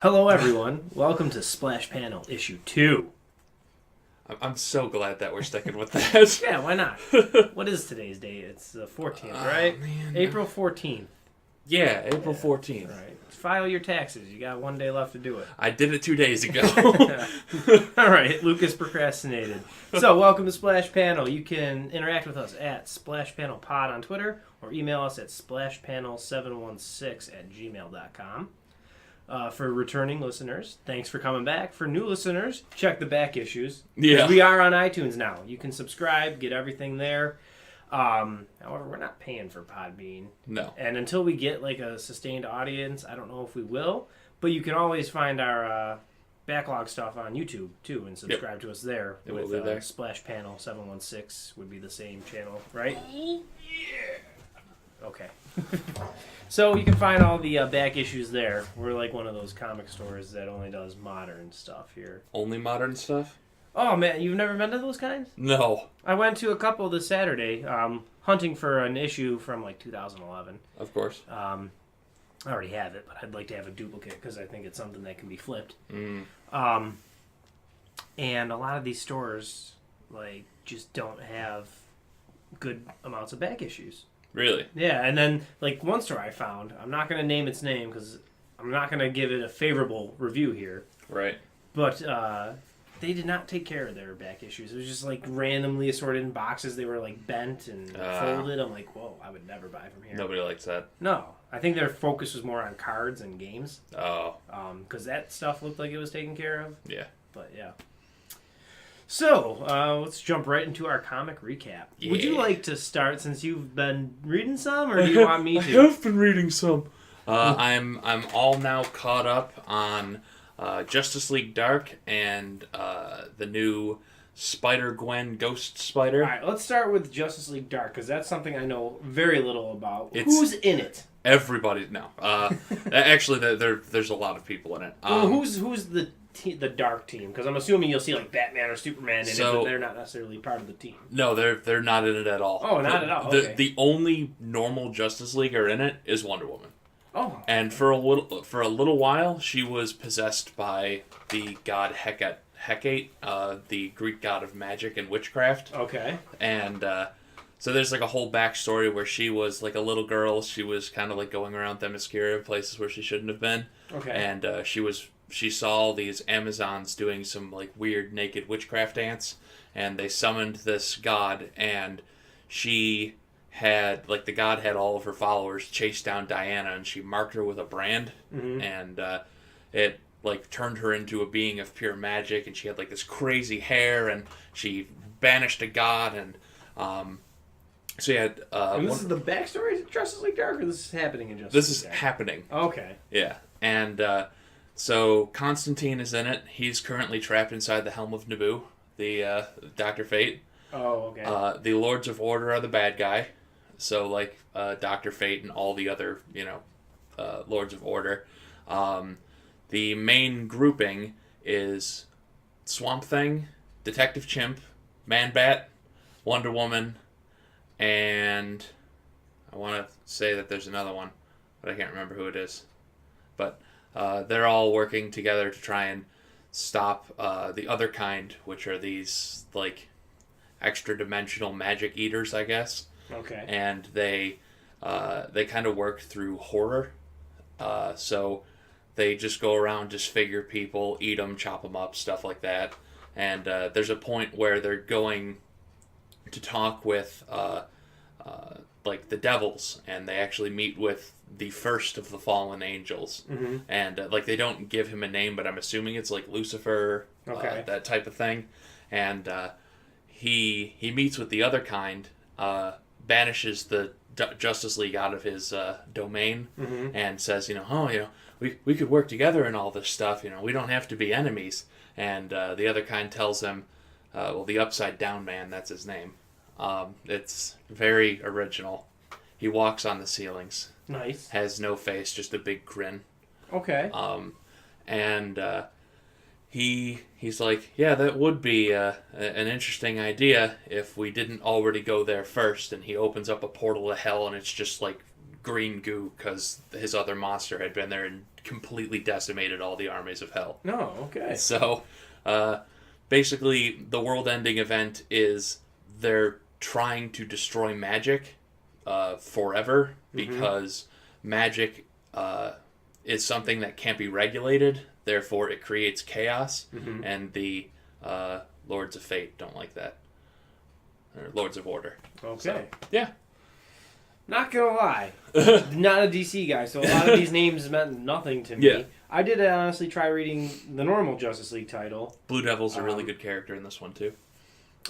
Hello, everyone. Welcome to Splash Panel Issue 2. I'm so glad that we're sticking with that. Yeah, why not? What is today's date? It's the 14th, right? Man. April 14th. Yeah, April 14th. All right. File your taxes. You got one day left to do it. I did it 2 days ago. All right, Lucas procrastinated. So, welcome to Splash Panel. You can interact with us at Splash Panel Pod on Twitter or email us at splashpanel716@gmail.com. For returning listeners, thanks for coming back. For new listeners, check the back issues. Yeah. We are on iTunes now. You can subscribe, get everything there. However, we're not paying for Podbean. No. And until we get like a sustained audience, I don't know if we will. But you can always find our backlog stuff on YouTube too and subscribe to us there. It with will be there. Splash Panel 716 would be the same channel, right? Yeah. Okay. So you can find all the back issues there. We're like one of those comic stores that only does modern stuff here. Only modern stuff? Oh man, you've never been to those kinds? No. I went to a couple this Saturday, hunting for an issue from like 2011. Of course. I already have it, but I'd like to have a duplicate because I think it's something that can be flipped. Mm. And a lot of these stores like just don't have good amounts of back issues. Really? Yeah, and then like one store I found, I'm not going to name its name because I'm not going to give it a favorable review here, Right. but they did not take care of their back issues. It was just like randomly assorted in boxes. They were like bent and folded. I'm like, whoa, I would never buy from here. Nobody likes that. No, I think their focus was more on cards and games. Oh. Because that stuff looked like it was taken care of. Yeah. But yeah. So, let's jump right into our comic recap. Yeah. Would you like to start since you've been reading some, or do you want me to? I have been reading some. I'm all now caught up on Justice League Dark and the new Spider-Gwen Ghost Spider. All right, let's start with Justice League Dark, because that's something I know very little about. It's- Who's in it? Everybody, no. Actually, there's a lot of people in it. Who's the Dark team? Because I'm assuming you'll see like Batman or Superman in it, but they're not necessarily part of the team. No, they're not in it at all. Oh, not at all. Okay. The only normal Justice Leaguer in it is Wonder Woman. Oh. And for a little while, she was possessed by the god Hecate, the Greek god of magic and witchcraft. Okay. And so there's like a whole backstory where she was like a little girl. She was kind of like going around Themyscira, places where she shouldn't have been. Okay. And she saw all these Amazons doing some like weird naked witchcraft dance, and they summoned this god, and she had like the god had all of her followers chase down Diana, and she marked her with a brand, and it like turned her into a being of pure magic, and she had like this crazy hair, and she banished a god, and so you had and this is the backstory of Justice League Dark, or this is happening in Justice this League is Dark? happening. Okay. Yeah, and so Constantine is in it. He's currently trapped inside the Helm of Naboo, the Dr. Fate. Oh, okay. The Lords of Order are the bad guy. So, like, Dr. Fate and all the other, Lords of Order. The main grouping is Swamp Thing, Detective Chimp, Man-Bat, Wonder Woman, and I want to say that there's another one, but I can't remember who it is. But they're all working together to try and stop the other kind, which are these, like, extra-dimensional magic eaters, I guess. Okay. And they kind of work through horror. So they just go around, disfigure people, eat them, chop them up, stuff like that. And there's a point where they're going to talk with like the devils, and they actually meet with the first of the fallen angels. Mm-hmm. And like they don't give him a name, but I'm assuming it's like Lucifer, Okay. that type of thing. And he meets with the other kind, banishes the Justice League out of his domain, and says, we could work together and all this stuff. We don't have to be enemies. And the other kind tells him, the Upside Down Man, that's his name. It's very original. He walks on the ceilings. Nice. Has no face, just a big grin. Okay. And he's like, yeah, that would be an interesting idea if we didn't already go there first. And he opens up a portal to hell, and it's just like green goo because his other monster had been there and completely decimated all the armies of hell. No, okay. So, basically, the world-ending event is they're trying to destroy magic forever because magic is something that can't be regulated. Therefore, it creates chaos, and the Lords of Fate don't like that. Or Lords of Order. Okay. So, yeah. Not gonna lie, not a DC guy, so a lot of these names meant nothing to me. Yeah. I did honestly try reading the normal Justice League title. Blue Devil's a really good character in this one too.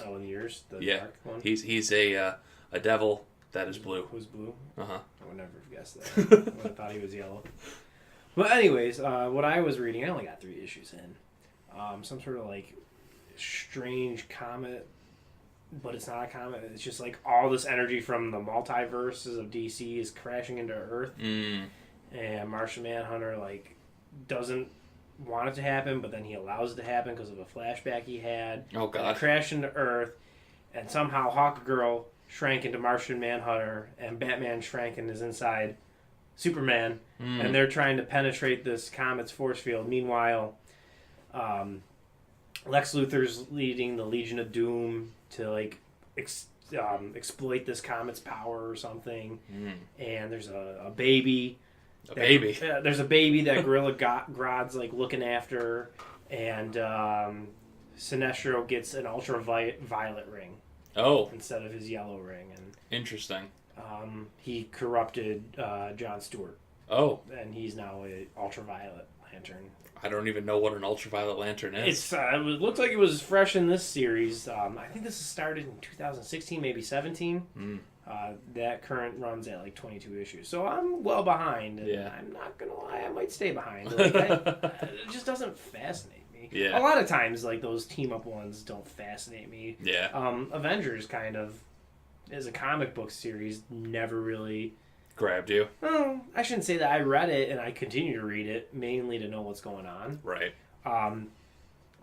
Oh, in yours, the Yeah, dark one. he's a devil that is blue. Who's blue? Uh huh. I would never have guessed that. I would have thought he was yellow. But anyways, what I was reading, I only got 3 issues in. Some sort of like strange comet, but it's not a comet. It's just like all this energy from the multiverses of DC is crashing into Earth, and Martian Manhunter like doesn't want it to happen, but then he allows it to happen because of a flashback he had. Oh God! It crashed into Earth, and somehow Hawkgirl shrank into Martian Manhunter, and Batman shrank and is inside Superman, and they're trying to penetrate this comet's force field. Meanwhile, Lex Luthor's leading the Legion of Doom to like exploit this comet's power or something. And there's a baby. There's a baby that Gorilla Grodd's like looking after, and Sinestro gets an ultraviolet ring. Oh, instead of his yellow ring, and interesting. He corrupted Jon Stewart. Oh, and he's now an ultraviolet lantern. I don't even know what an ultraviolet lantern is. It looks like it was fresh in this series. I think this started in 2016, maybe 17. That current runs at like 22 issues, so I'm well behind. And I'm not gonna lie, I might stay behind. Like, it just doesn't fascinate me. Yeah. A lot of times, like those team up ones don't fascinate me. Yeah. Avengers kind of, as a comic book series, never really grabbed you. Oh, I shouldn't say that. I read it and I continue to read it mainly to know what's going on. Right.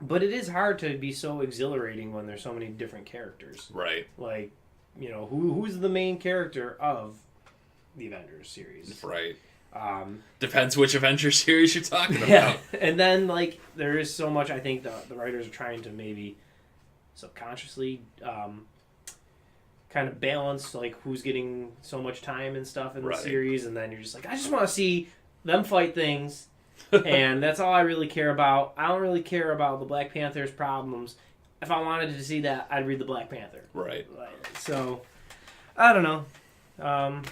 But it is hard to be so exhilarating when there's so many different characters. Right. Like, who's the main character of the Avengers series? Right. Depends which Avengers series you're talking about. Yeah. And then, like, there is so much I think the writers are trying to maybe subconsciously kind of balance, like, who's getting so much time and stuff in the series, and then you're just like, I just want to see them fight things, and that's all I really care about. I don't really care about the Black Panther's problems. If I wanted to see that, I'd read the Black Panther. Right. So, I don't know.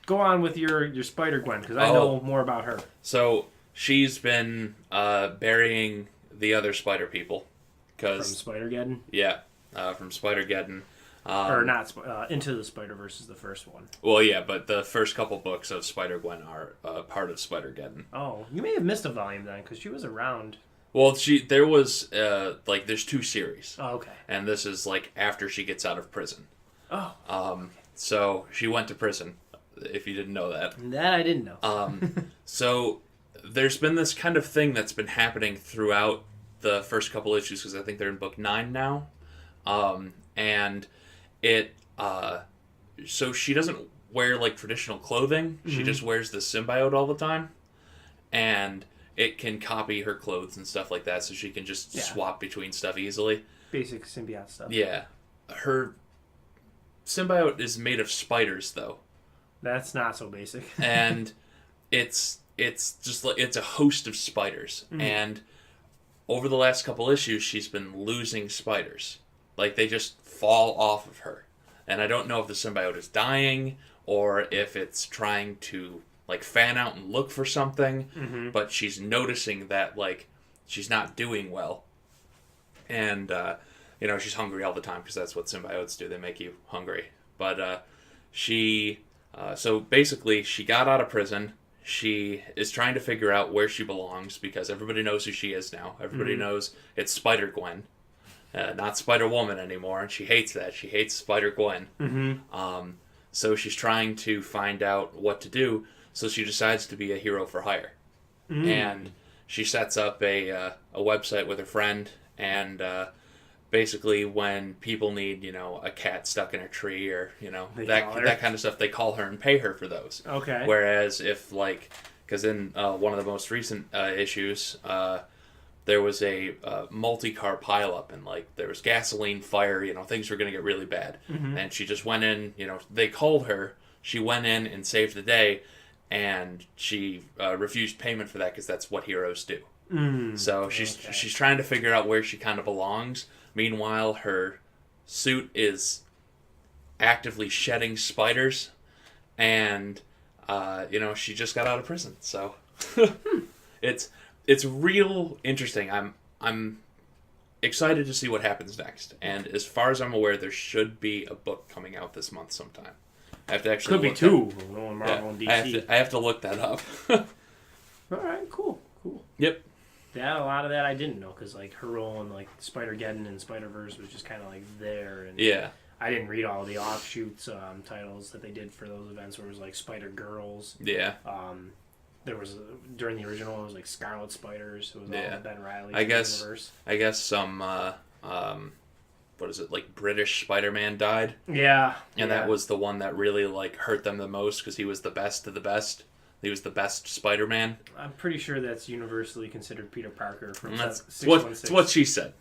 Go on with your Spider-Gwen, because I know more about her. So, she's been burying the other Spider people. From Spider-Geddon? Yeah, from Spider-Geddon. Or not, Into the Spider-Verse is the first one. Well, yeah, but the first couple books of Spider-Gwen are part of Spider-Geddon. Oh, you may have missed a volume then, because she was around. Well, there was, there's 2 series. Oh, okay. And this is, like, after she gets out of prison. Oh. So, she went to prison, if you didn't know that. That I didn't know. So, there's been this kind of thing that's been happening throughout the first couple issues, because I think they're in book 9 now. And it, so she doesn't wear, like, traditional clothing. She just wears the symbiote all the time. And it can copy her clothes and stuff like that, so she can just swap between stuff easily. Basic symbiote stuff. Yeah. Her symbiote is made of spiders, though. That's not so basic. And it's just like, it's a host of spiders. And over the last couple issues, she's been losing spiders. Like, they just fall off of her. And I don't know if the symbiote is dying or if it's trying to, like, fan out and look for something. But she's noticing that, like, she's not doing well. And, she's hungry all the time because that's what symbiotes do. They make you hungry. But so basically, she got out of prison. She is trying to figure out where she belongs because everybody knows who she is now. Everybody knows it's Spider-Gwen. Not Spider-Woman anymore, and she hates that. She hates Spider-Gwen. So she's trying to find out what to do, so she decides to be a hero for hire. And she sets up a website with her friend, and basically when people need, you know, a cat stuck in a tree or, you know, They that call her? that kind of stuff, they call her and pay her for those. Okay. Whereas if, like, because in one of the most recent issues, there was a multi-car pileup and, like, there was gasoline, fire, you know, things were going to get really bad. Mm-hmm. And she just went in, you know, they called her, she went in and saved the day, and she refused payment for that because that's what heroes do. So she's trying to figure out where she kind of belongs. Meanwhile, her suit is actively shedding spiders, and you know, she just got out of prison. So it's real interesting. I'm excited to see what happens next. And as far as I'm aware, there should be a book coming out this month sometime. I have to actually Could be look two. that- Marvel and yeah, DC. I have to look that up. All right, cool. Yep. Yeah, a lot of that I didn't know because like her role in like Spider-Geddon and Spider-Verse was just kind of like there, and Yeah. I didn't read all the offshoots titles that they did for those events where it was like Spider-Girls. Yeah. There was during the original it was like Scarlet Spiders. It was all Ben Reilly. I guess universe. some what is it, like, British Spider-Man died, Yeah, and that was the one that really, like, hurt them the most because he was the best of the best. He was the best Spider-Man. I'm pretty sure that's universally considered Peter Parker from And that's 616. what she said.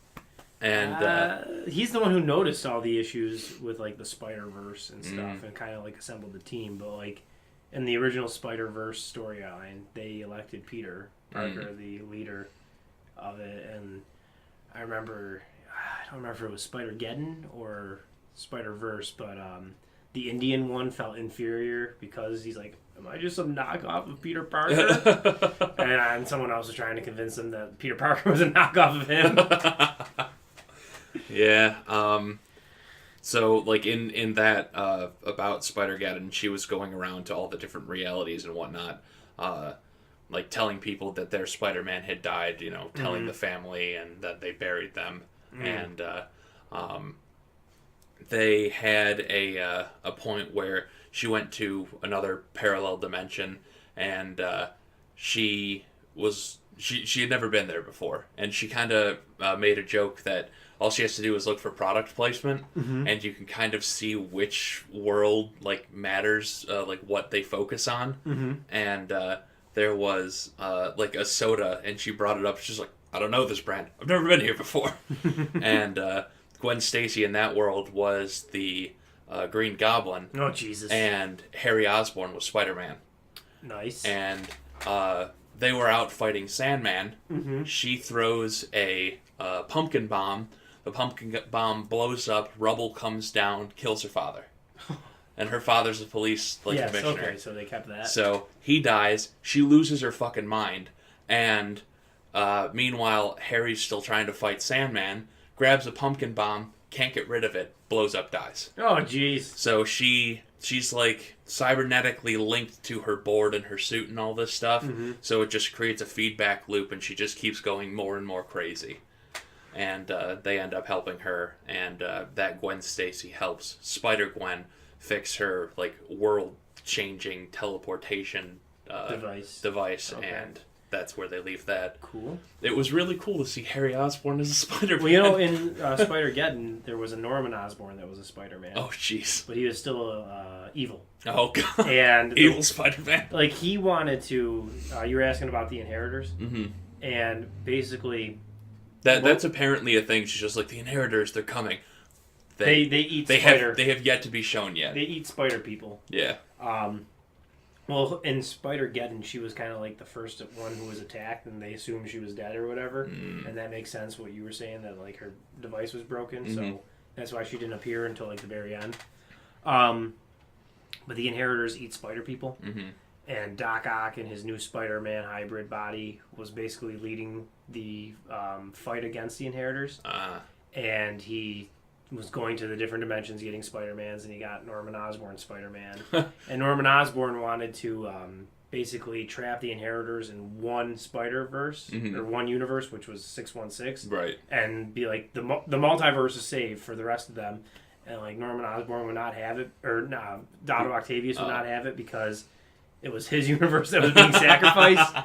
And he's the one who noticed all the issues with like the Spider-Verse and stuff, and kind of like assembled the team. But like in the original Spider-Verse storyline, they elected Peter Parker the leader of it, and I don't remember if it was Spider-Geddon or Spider-Verse, but the Indian one felt inferior because he's like, am I just some knockoff of Peter Parker? And someone else was trying to convince him that Peter Parker was a knockoff of him. Yeah. So, like, in that, about Spider-Geddon, she was going around to all the different realities and whatnot, like, telling people that their Spider-Man had died, you know, telling the family and that they buried them. And, they had a point where she went to another parallel dimension, and, she had never been there before, and she kind of made a joke that all she has to do is look for product placement, and you can kind of see which world like matters, like what they focus on. And there was like a soda, and she brought it up. She's like, I don't know this brand. I've never been here before. And Gwen Stacy in that world was the Green Goblin. Oh Jesus! And Harry Osborn was Spider-Man. Nice. And they were out fighting Sandman. She throws a pumpkin bomb. The pumpkin bomb blows up. Rubble comes down, kills her father. And her father's a police commissioner. Okay, so they kept that. So he dies. She loses her fucking mind. And meanwhile, Harry's still trying to fight Sandman. Grabs a pumpkin bomb, can't get rid of it, blows up, dies. Oh jeez. So she's like cybernetically linked to her board and her suit and all this stuff. So it just creates a feedback loop, and she just keeps going more and more crazy. And they end up helping her, and that Gwen Stacy helps Spider-Gwen fix her like world-changing teleportation device, Okay. and that's where they leave that. Cool. It was really cool to see Harry Osborn as a Spider-Man. Well, you know, in Spider-Geddon, there was a Norman Osborn that was a Spider-Man. Oh, jeez. But he was still evil. Oh, God. And Evil Spider-Man. like he wanted to. You were asking about the Inheritors, Mm-hmm. and basically That's apparently a thing. She's just like, the Inheritors, they're coming. they eat they spider. have yet to be shown yet. They eat spider people. Yeah. Well, in Spider-Geddon, she was kind of like the first one who was attacked, and they assumed she was dead or whatever. And that makes sense what you were saying, that like her device was broken, so that's why she didn't appear until like the very end. But the Inheritors eat spider people, and Doc Ock and his new Spider-Man hybrid body was basically leading the fight against the Inheritors. And he was going to the different dimensions getting Spider-Mans, and he got Norman Osborn Spider-Man. And Norman Osborn wanted to basically trap the Inheritors in one Spider-Verse, or one universe, which was 616. Right. And be like, the multiverse is saved for the rest of them. And like Norman Osborn would not have it, or Dotto Octavius would not have it because it was his universe that was being sacrificed.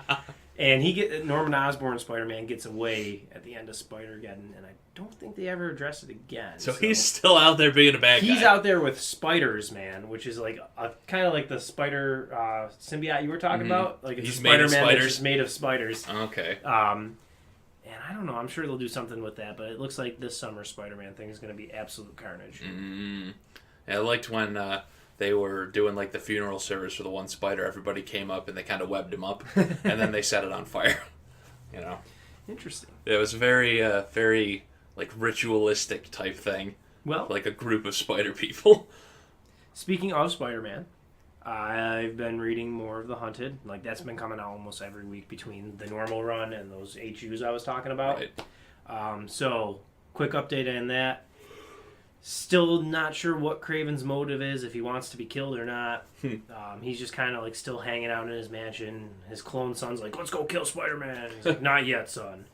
And Norman Osborn Spider-Man gets away at the end of Spider-Geddon, and I don't think they ever address it again. So he's still out there being a bad guy. He's out there with Spiders, man, which is like kind of like the spider symbiote you were talking about. Like it's he's a made of Spider-Man spiders. that's just made of spiders. Okay. And I don't know. I'm sure they'll do something with that, but it looks like this summer Spider-Man thing is going to be absolute carnage. Yeah, I liked when they were doing like the funeral service for the one spider. Everybody came up and they kind of webbed him up, and then they set it on fire. You know. Interesting. It was very, very like ritualistic type thing. Well, Like a group of spider people. speaking of Spider-Man, I've been reading more of The Hunted. Like, that's been coming out almost every week between the normal run and those HUs I was talking about. Right. So, quick update on that. Still not sure what Craven's motive is, if he wants to be killed or not. He's just kind of like still hanging out in his mansion. His clone son's like, let's go kill Spider-Man. He's like, not yet, son.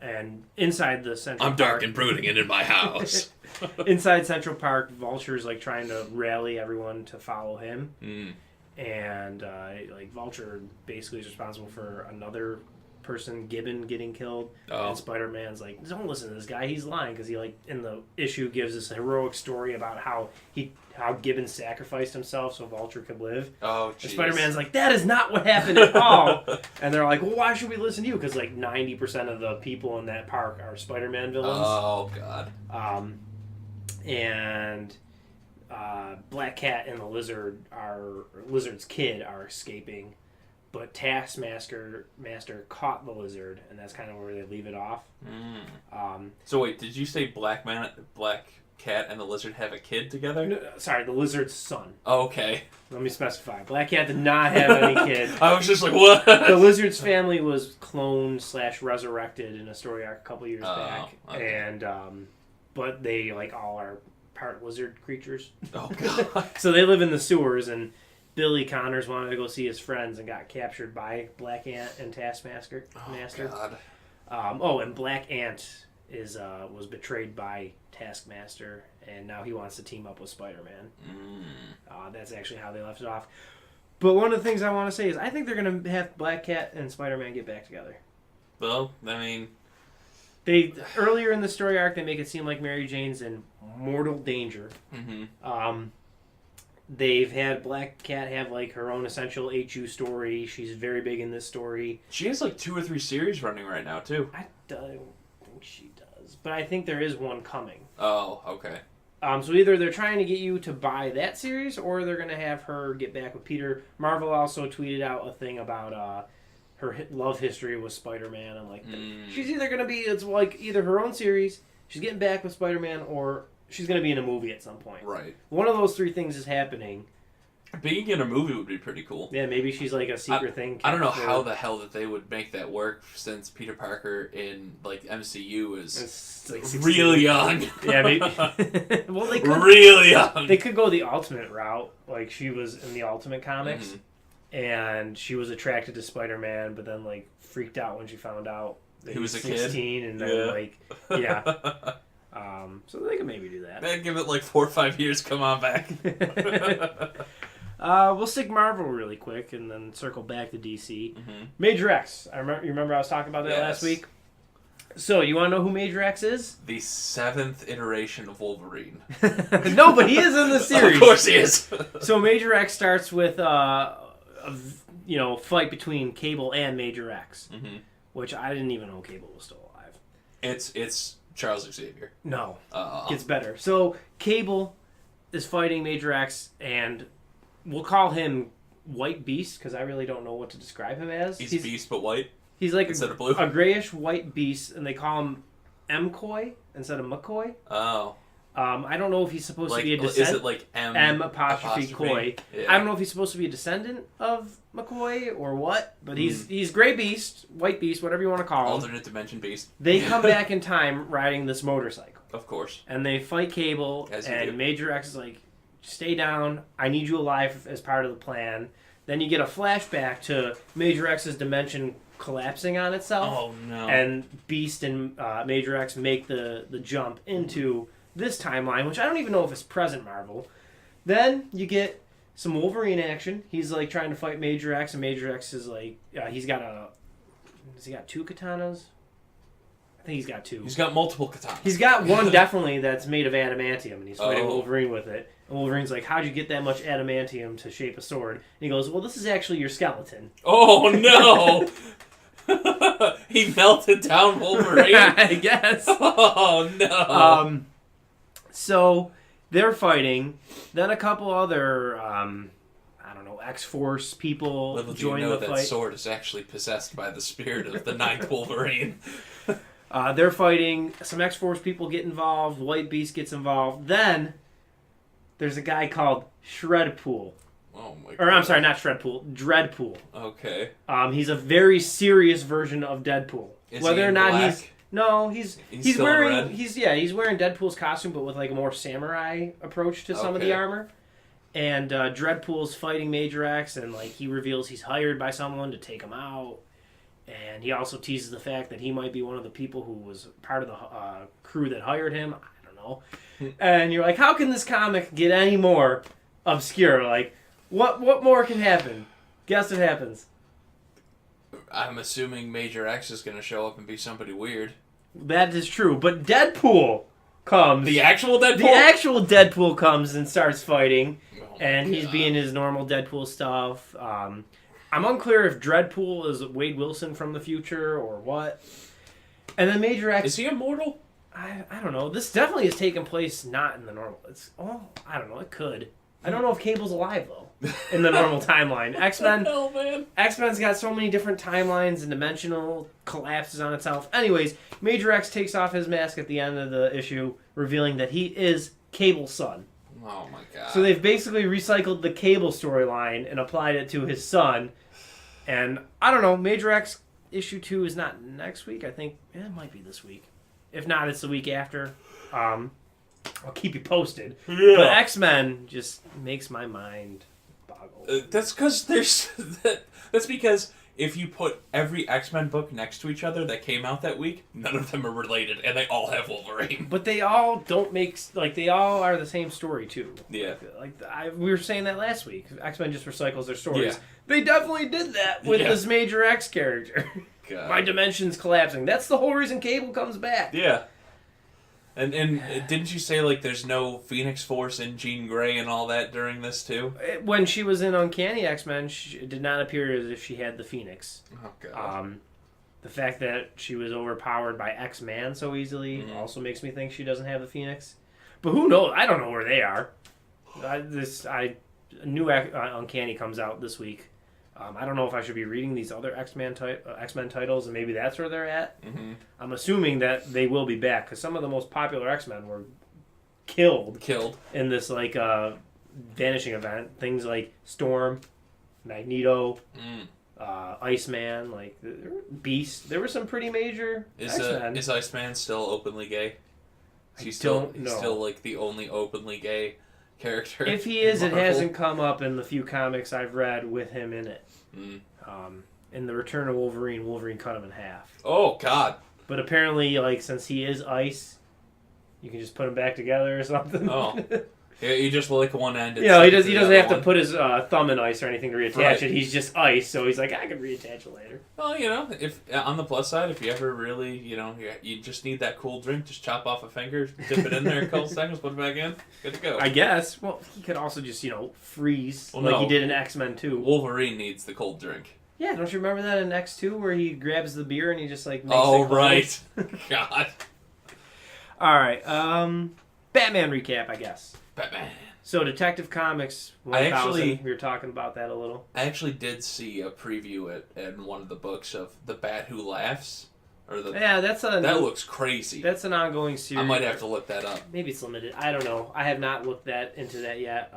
And inside the Central I'm Park... dark and brooding and in my house. Inside Central Park, Vulture's like trying to rally everyone to follow him. And like Vulture basically is responsible for another person, Gibbon, getting killed. Oh. And Spider-Man's like, don't listen to this guy, he's lying, because he like in the issue gives this heroic story about how Gibbon sacrificed himself so Vulture could live. Oh, And jeez. Spider-Man's like, that is not what happened at all. And they're like, well, why should we listen to you? Because like 90% of the people in that park are Spider-Man villains. Oh, God. And Black Cat and the Lizard's kid are escaping, but Taskmaster caught the Lizard, and that's kind of where they leave it off. So wait, did you say Black Cat and the Lizard have a kid together? No, sorry, the Lizard's son. Oh, okay. Let me specify. Black Cat did not have any kid. I was just like, what? The Lizard's family was cloned / resurrected in a story arc a couple years back, okay. and but they like all are part lizard creatures. Oh, God. So they live in the sewers, and Billy Connors wanted to go see his friends and got captured by Black Ant and Taskmaster. God. And Black Ant was betrayed by Taskmaster, and now he wants to team up with Spider-Man. That's actually how they left it off. But one of the things I want to say is I think they're going to have Black Cat and Spider-Man get back together. Well, I mean... Earlier in the story arc, they make it seem like Mary Jane's in mortal danger. They've had Black Cat have like her own essential HU story. She's very big in this story. She has like 2 or 3 series running right now, too. I don't think she does, but I think there is one coming. Oh, okay. So either they're trying to get you to buy that series, or they're going to have her get back with Peter. Marvel also tweeted out a thing about her love history with Spider-Man. And like, she's either going to be, it's like either her own series, she's getting back with Spider-Man, or she's going to be in a movie at some point. Right. One of those 3 things is happening. Being in a movie would be pretty cool. Yeah, maybe she's like a secret thing. I don't know how the hell that they would make that work, since Peter Parker in like MCU is like really young. Yeah, maybe. Well, they could, really young. They could go the Ultimate route. Like she was in the Ultimate comics, and she was attracted to Spider-Man, but then like freaked out when she found out that he was a 16, kid. And then so they could maybe do that. Man, give it like 4 or 5 years. Come on back. We'll stick Marvel really quick and then circle back to DC. Major X. You remember I was talking about that last week? So, you want to know who Major X is? The 7th iteration of Wolverine. No, but he is in the series. Of course he is. So Major X starts with a fight between Cable and Major X, which I didn't even know Cable was still alive. It's Charles Xavier. No, gets better. So Cable is fighting Major X, and we'll call him White Beast because I really don't know what to describe him as. He's Beast but white. He's like instead of blue. A grayish white beast, and they call him McCoy instead of McCoy. Oh. I don't know if he's supposed to be a descendant. Is it like M apostrophe Coy? Yeah. I don't know if he's supposed to be a descendant of McCoy or what, but he's Gray Beast, White Beast, whatever you want to call him. Alternate dimension beast. They come back in time riding this motorcycle. Of course. And they fight Cable, and Major X is like, stay down, I need you alive as part of the plan. Then you get a flashback to Major X's dimension collapsing on itself. Oh, no. And Beast and Major X make the jump into this timeline, which I don't even know if it's present Marvel. Then you get some Wolverine action. He's like trying to fight Major X, and Major X is like, he's got a Has he got 2 katanas? I think he's got 2. He's got multiple katanas. He's got one definitely that's made of adamantium, and he's fighting Oh. Wolverine with it. And Wolverine's like, how'd you get that much adamantium to shape a sword? And he goes, well, this is actually your skeleton. Oh, no! He melted down Wolverine? I guess. Oh, no. So they're fighting. Then a couple other, X-Force people Little do join you know the that fight. sword is actually possessed by the spirit of the 9th Wolverine. They're fighting. Some X-Force people get involved. White Beast gets involved. Then there's a guy called Shredpool. Oh my god. Or I'm sorry, not Shredpool. Dreadpool. Okay. He's a very serious version of Deadpool. Is Whether he or in not black? he's still wearing red? he's wearing Deadpool's costume, but with like a more samurai approach to some of the Okay. armor. And Dreadpool's fighting Major X, and like he reveals he's hired by someone to take him out. And he also teases the fact that he might be one of the people who was part of the crew that hired him. I don't know. And you're like, how can this comic get any more obscure? Like, what more can happen? Guess what happens. I'm assuming Major X is going to show up and be somebody weird. That is true, but Deadpool comes. The actual Deadpool? The actual Deadpool comes and starts fighting, Oh my and he's God. being his normal Deadpool stuff. I'm unclear if Dreadpool is Wade Wilson from the future or what. And then Major X... Is he immortal? I don't know. This definitely is taking place not in the normal... I don't know. It could. I don't know if Cable's alive, though, in the normal timeline. X-Men... Oh, man. X-Men's got so many different timelines and dimensional collapses on itself. Anyways, Major X takes off his mask at the end of the issue, revealing that he is Cable's son. Oh my god. So they've basically recycled the Cable storyline and applied it to his son. And I don't know, Major X issue 2 is not next week. I think it might be this week. If not, it's the week after. I'll keep you posted. Yeah. But X-Men just makes my mind boggle. That's because that's because if you put every X-Men book next to each other that came out that week, none of them are related, and they all have Wolverine. But they all don't make... Like, they all are the same story, too. Yeah. We were saying that last week. X-Men just recycles their stories. Yeah. They definitely did that with Yeah. this Major X character. God. My dimension's collapsing. That's the whole reason Cable comes back. Yeah. And didn't you say, like, there's no Phoenix Force in Jean Grey and all that during this, too? When she was in Uncanny X-Men, it did not appear as if she had the Phoenix. Oh, God. The fact that she was overpowered by X-Man so easily also makes me think she doesn't have the Phoenix. But who knows? I don't know where they are. New Uncanny comes out this week. I don't know if I should be reading these other X-Men titles, and maybe that's where they're at. Mm-hmm. I'm assuming that they will be back, because some of the most popular X-Men were killed in this vanishing event. Things like Storm, Magneto, Iceman, Beast. There were some pretty major X-Men. Is Iceman still openly gay? Is he don't he's know. still like the only openly gay character? If he is, it Marvel? hasn't come up in the few comics I've read with him in it. In the Return of Wolverine, Wolverine cut him in half. Oh God! But apparently, since he is ice, you can just put him back together or something. Oh. Yeah, you just lick one end. And He doesn't. stick He to the doesn't other have to one. put his thumb in ice or anything to reattach Right. it. He's just ice, so he's like, I can reattach it later. Well, if on the plus side, if you ever really, you just need that cool drink, just chop off a finger, dip it in there a couple seconds, put it back in, good to go. I guess. Well, he could also just freeze Well, like no. he did in X-Men 2. Wolverine needs the cold drink. Yeah, don't you remember that in X2 where he grabs the beer and he just makes Oh, it cold? right. God. All right. Batman recap, I guess. Batman. So Detective Comics 1000, actually- we were talking about that a little. I actually did see a preview in one of the books of The Bat Who Laughs. Yeah, That looks crazy. That's an ongoing series. I might have to look that up. Maybe it's limited. I don't know. I have not looked into that yet.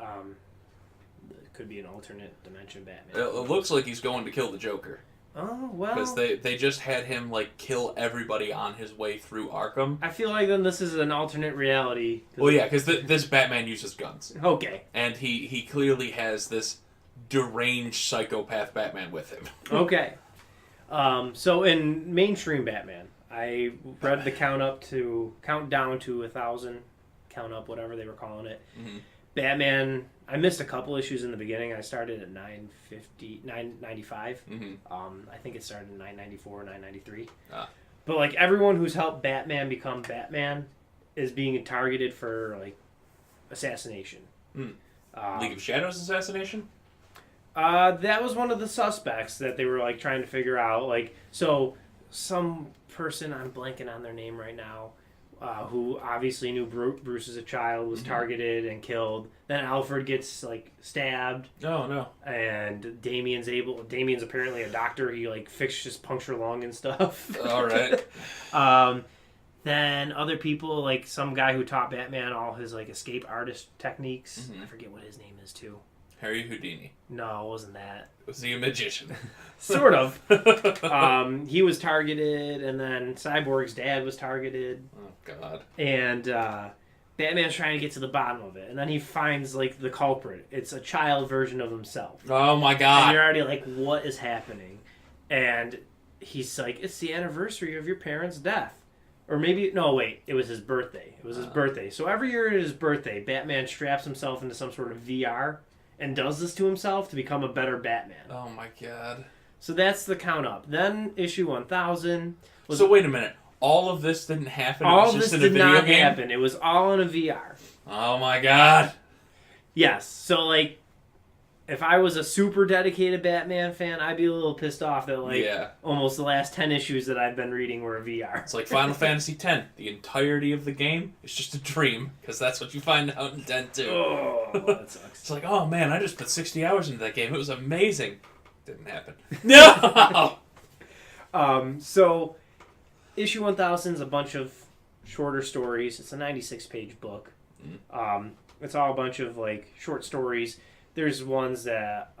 It could be an alternate dimension Batman. It looks like he's going to kill the Joker. Oh, well. Because they just had him, kill everybody on his way through Arkham. I feel like then this is an alternate reality. Well, yeah, because this Batman uses guns. Okay. And he clearly has this deranged psychopath Batman with him. Okay. So in mainstream Batman, I read the count down to 1,000, count up, whatever they were calling it. Mm-hmm. Batman. I missed a couple issues in the beginning. I started at 995. Mm-hmm. I think it started in 994, 993. Ah. But like everyone who's helped Batman become Batman is being targeted for like assassination. League of Shadows assassination? That was one of the suspects that they were like trying to figure out. Like, so some person, I'm blanking on their name right now, who obviously knew Bruce as a child, was targeted and killed. Then Alfred gets like stabbed. Oh no! And Damien's apparently a doctor. He like fixed his puncture lung and stuff. All right. Then other people, like some guy who taught Batman all his like escape artist techniques. Mm-hmm. I forget what his name is too. Harry Houdini. No, it wasn't that. Was he a magician? Sort of. He was targeted, and then Cyborg's dad was targeted. Oh God. And Batman's trying to get to the bottom of it, and then he finds like the culprit. It's a child version of himself. Oh my And God. you're already like, what is happening? And he's like, it's the anniversary of your parents' death. Or maybe, no, wait, it was his birthday. It was his birthday. So every year at his birthday, Batman straps himself into some sort of VR and does this to himself to become a better Batman. Oh my God. So that's the count up. Then issue 1000. So wait a minute. All of this didn't happen? All it was of just this in a did video not game? happen. It was all in a VR. Oh my God. Yes. So, like, if I was a super dedicated Batman fan, I'd be a little pissed off that, like, almost the last 10 issues that I've been reading were a VR. It's like Final Fantasy X. The entirety of the game is just a dream, because that's what you find out in 10 too. Oh, that sucks. It's like, oh man, I just put 60 hours into that game. It was amazing. Didn't happen. No! So, issue 1000 is a bunch of shorter stories. It's a 96-page book. It's all a bunch of, like, short stories. There's ones that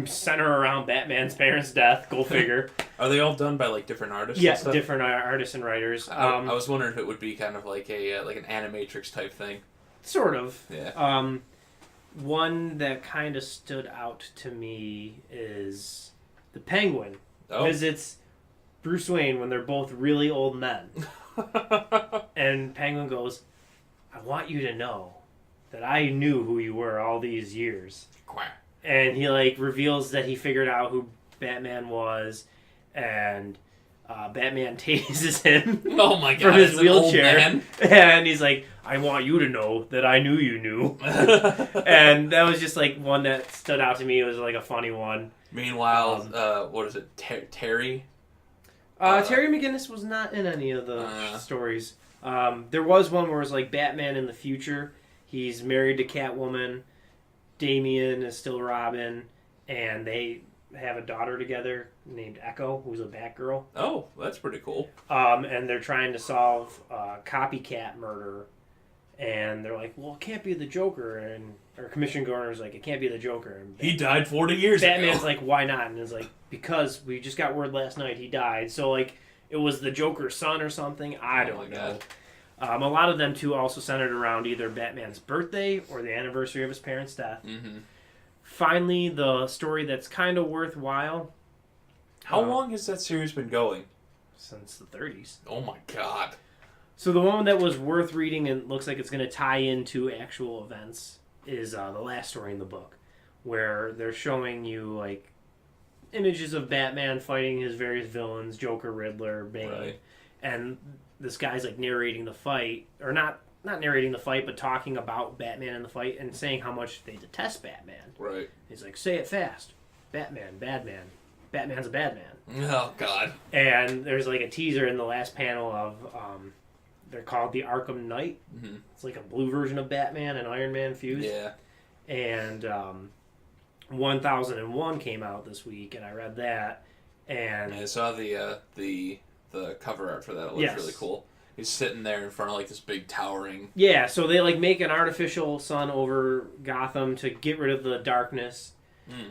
center around Batman's parents' death. Go figure. Are they all done by like different artists? Yeah, and stuff? different artists and writers. I was wondering if it would be kind of like a like an Animatrix type thing. Sort of. Yeah. One that kind of stood out to me is the Penguin. Oh. Visits Bruce Wayne when they're both really old men. And Penguin goes, I want you to know that I knew who you were all these years. Quack. And he like reveals that he figured out who Batman was, and Batman tases him Oh my God! from his it's an old wheelchair, man. and he's like, "I want you to know that I knew you knew." And that was just like one that stood out to me. It was like a funny one. Meanwhile, what is it? Terry. Terry McGinnis was not in any of the stories. There was one where it was like Batman in the future. He's married to Catwoman. Damien is still Robin, and they have a daughter together named Echo, who's a Batgirl. Oh, that's pretty cool. And they're trying to solve copycat murder, and they're like, "Well, it can't be the Joker." And Commissioner Gordon's like, "It can't be the Joker." And He died 40 years ago. Batman's like, "Why not?" And it's like, "Because we just got word last night he died." So like, it was the Joker's son or something. I don't know. A lot of them, too, also centered around either Batman's birthday or the anniversary of his parents' death. Mm-hmm. Finally, the story that's kind of worthwhile. How long has that series been going? Since the 30s. Oh my God. So the one that was worth reading and looks like it's going to tie into actual events is the last story in the book, where they're showing you, like, images of Batman fighting his various villains, Joker, Riddler, Bane. Right. And this guy's like narrating the fight, or not narrating the fight, but talking about Batman in the fight and saying how much they detest Batman. Right. He's like, say it fast. Batman, bad man. Batman's a bad man. Oh God. And there's like a teaser in the last panel of, they're called the Arkham Knight. Mm-hmm. It's like a blue version of Batman and Iron Man fused. Yeah. And 1001 came out this week, and I read that. And I saw the cover art for that. It looks really cool. He's sitting there in front of like this big towering. Yeah, so they like make an artificial sun over Gotham to get rid of the darkness.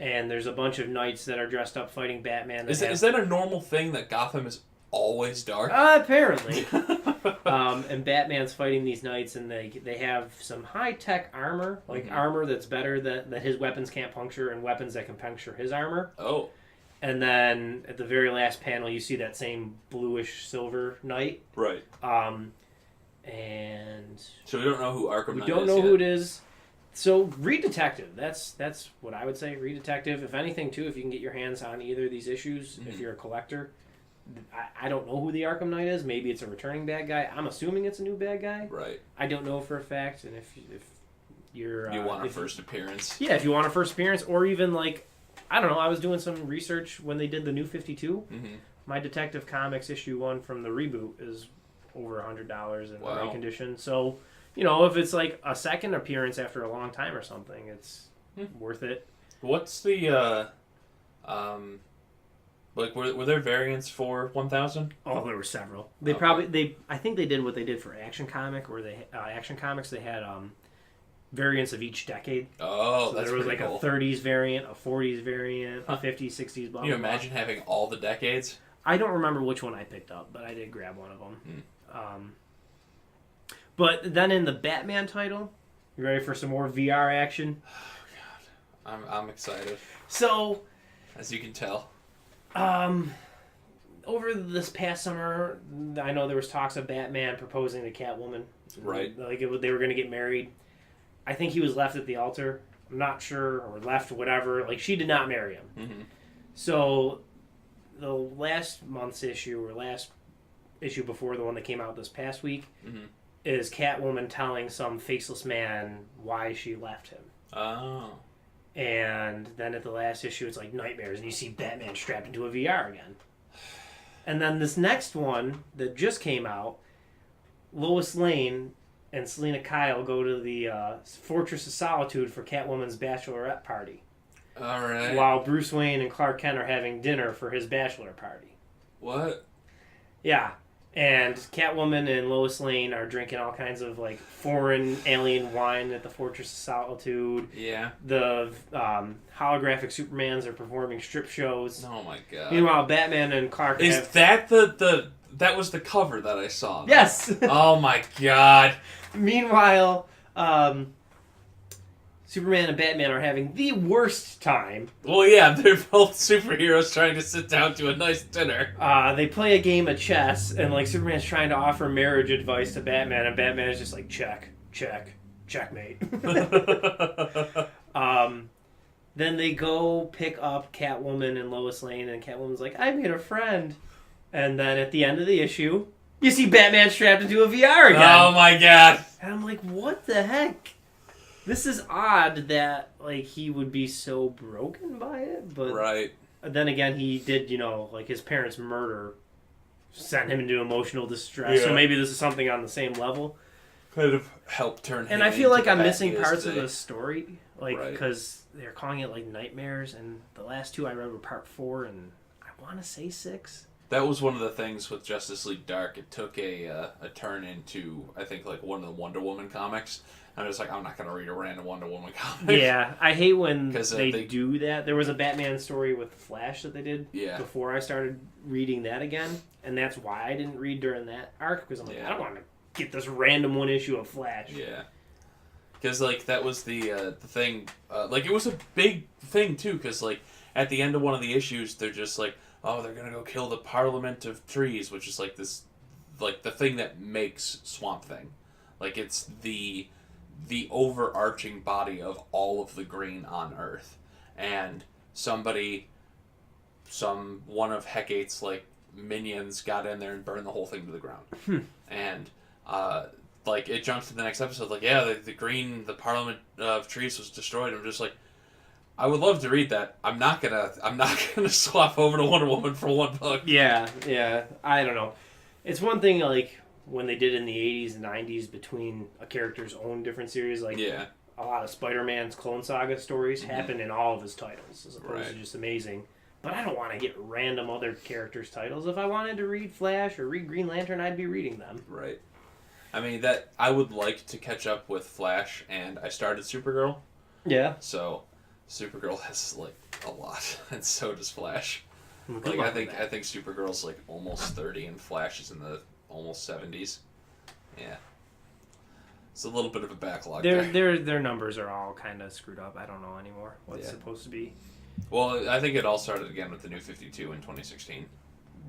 And there's a bunch of knights that are dressed up fighting Batman. Is that a normal thing that Gotham is always dark? Apparently. And Batman's fighting these knights, and they have some high-tech armor, like armor that's better, that his weapons can't puncture, and weapons that can puncture his armor. Oh. And then at the very last panel, you see that same bluish silver knight. Right. and So we don't know who Arkham we Knight don't is know yet. who it is. So read Detective. That's what I would say. Read Detective. If anything, too, if you can get your hands on either of these issues, if you're a collector. I don't know who the Arkham Knight is. Maybe it's a returning bad guy. I'm assuming it's a new bad guy. Right. I don't know for a fact. And if you're You want a first appearance? Yeah, if you want a first appearance, or even like, I don't know. I was doing some research when they did the New 52. Mm-hmm. My Detective Comics issue 1 from the reboot is over $100 in Wow. right condition. So, you know, if it's like a second appearance after a long time or something, it's worth it. What's the like were there variants for 1000? Oh, there were several. I think they did what they did for Action Comic, where Action Comics they had variants of each decade. Oh, So that's there was pretty like cool. a 30s variant, a 40s variant, a 50s, 60s. Blah, Can you blah, blah. imagine having all the decades? I don't remember which one I picked up, but I did grab one of them. Hmm. But then in the Batman title, you ready for some more VR action? I'm excited, So, as you can tell. over this past summer, I know there was talks of Batman proposing to Catwoman. Right. Like they were going to get married. I think he was left at the altar. I'm not sure, or left, whatever. Like, she did not marry him. Mm-hmm. So, the last month's issue, or last issue before the one that came out this past week, Mm-hmm. is Catwoman telling some faceless man why she left him. Oh. And then at the last issue, it's like nightmares, and you see Batman strapped into a VR again. And then this next one that just came out, Lois Lane and Selena Kyle go to the Fortress of Solitude for Catwoman's bachelorette party, All right. while Bruce Wayne and Clark Kent are having dinner for his bachelor party. What? Yeah. And Catwoman and Lois Lane are drinking all kinds of like foreign alien wine at the Fortress of Solitude. Yeah. The holographic Supermans are performing strip shows. Oh my god. Meanwhile, Batman and Clark Is have... that the that was the cover that I saw? Yes! Oh my god. Meanwhile, Superman and Batman are having the worst time. Well, yeah, they're both superheroes trying to sit down to a nice dinner. They play a game of chess, and like Superman's trying to offer marriage advice to Batman, and Batman is just like, check, checkmate. Then they go pick up Catwoman and Lois Lane, and Catwoman's like, I made a friend. And then at the end of the issue, you see Batman strapped into a VR again. Oh my god. And I'm like, what the heck? This is odd that like he would be so broken by it, but Right. then again, he did, like his parents' murder sent him into emotional distress. So Yeah. maybe this is something on the same level. Kind of help turn him And I feel into like the I'm Bat missing he is parts of today. the story, like Right. because they're calling it like nightmares, and the last two I read were part 4, and I want to say 6. That was one of the things with Justice League Dark. It took a turn into, I think, like one of the Wonder Woman comics. And I was like, I'm not going to read a random Wonder Woman comic. Yeah, I hate when 'Cause, they they- do that. There was a Batman story with Flash that they did Yeah. before I started reading that again, and that's why I didn't read during that arc, because I'm like, Yeah. I don't want to get this random one issue of Flash. Yeah. Because, like, that was the thing. Like, it was a big thing, too, because, like, at the end of one of the issues, they're just like, oh, they're going to go kill the Parliament of Trees, which is, like, this, like, the thing that makes Swamp Thing. Like, it's the overarching body of all of the green on Earth. And one of Hecate's, like, minions got in there and burned the whole thing to the ground. And, like, it jumps to the next episode, like, yeah, the Parliament of Trees was destroyed. I'm just like, I would love to read that. I'm not gonna swap over to Wonder Woman for one book. Yeah, I don't know. It's one thing, like, when they did in the 80s and 90s between a character's own different series, like, Yeah. a lot of Spider-Man's Clone Saga stories happen in all of his titles, as opposed to Right. just Amazing. But I don't want to get random other characters' titles. If I wanted to read Flash or read Green Lantern, I'd be reading them. Right. I mean, that I would like to catch up with Flash, and I started Supergirl, Yeah. so Supergirl has, like, a lot, and so does Flash. Good Like, luck I with think that. Supergirl's, like, almost 30, and Flash is in the almost 70s. Yeah. It's a little bit of a backlog there. Their numbers are all kind of screwed up. I don't know anymore what's Yeah. supposed to be. Well, I think it all started again with the New 52 in 2016.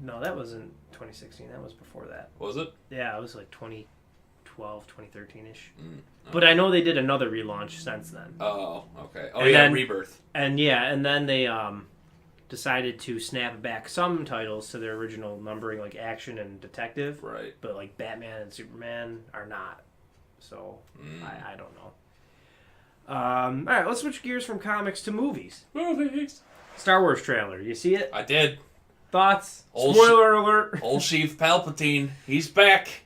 No, that wasn't 2016. That was before that. Was it? Yeah, it was like 2012 2012, 2013-ish. Okay. But I know they did another relaunch since then. Oh, okay. Oh, And yeah, then- Rebirth. And then they decided to snap back some titles to their original numbering, like Action and Detective. Right. But like Batman and Superman are not. So I don't know. All right, let's switch gears from comics to movies. Movies. Star Wars trailer. You see it? I did. Thoughts? Old Spoiler alert. Old Chief Palpatine. He's back.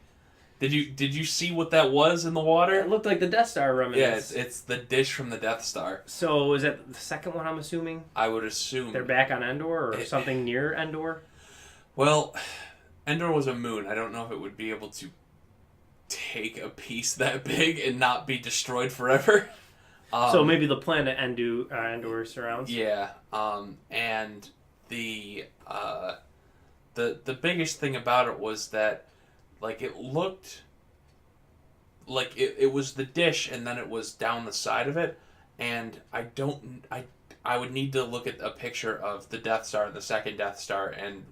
Did you see what that was in the water? It looked like the Death Star remnants. Yeah, it's the dish from the Death Star. So is that the second one? I'm assuming I would assume. they're back on Endor or something near Endor. Well, Endor was a moon. I don't know if it would be able to take a piece that big and not be destroyed forever. So maybe the planet Endor surrounds. Yeah, and the biggest thing about it was that, like, it looked like it was the dish, and then it was down the side of it, and I would need to look at a picture of the Death Star, the second Death Star, and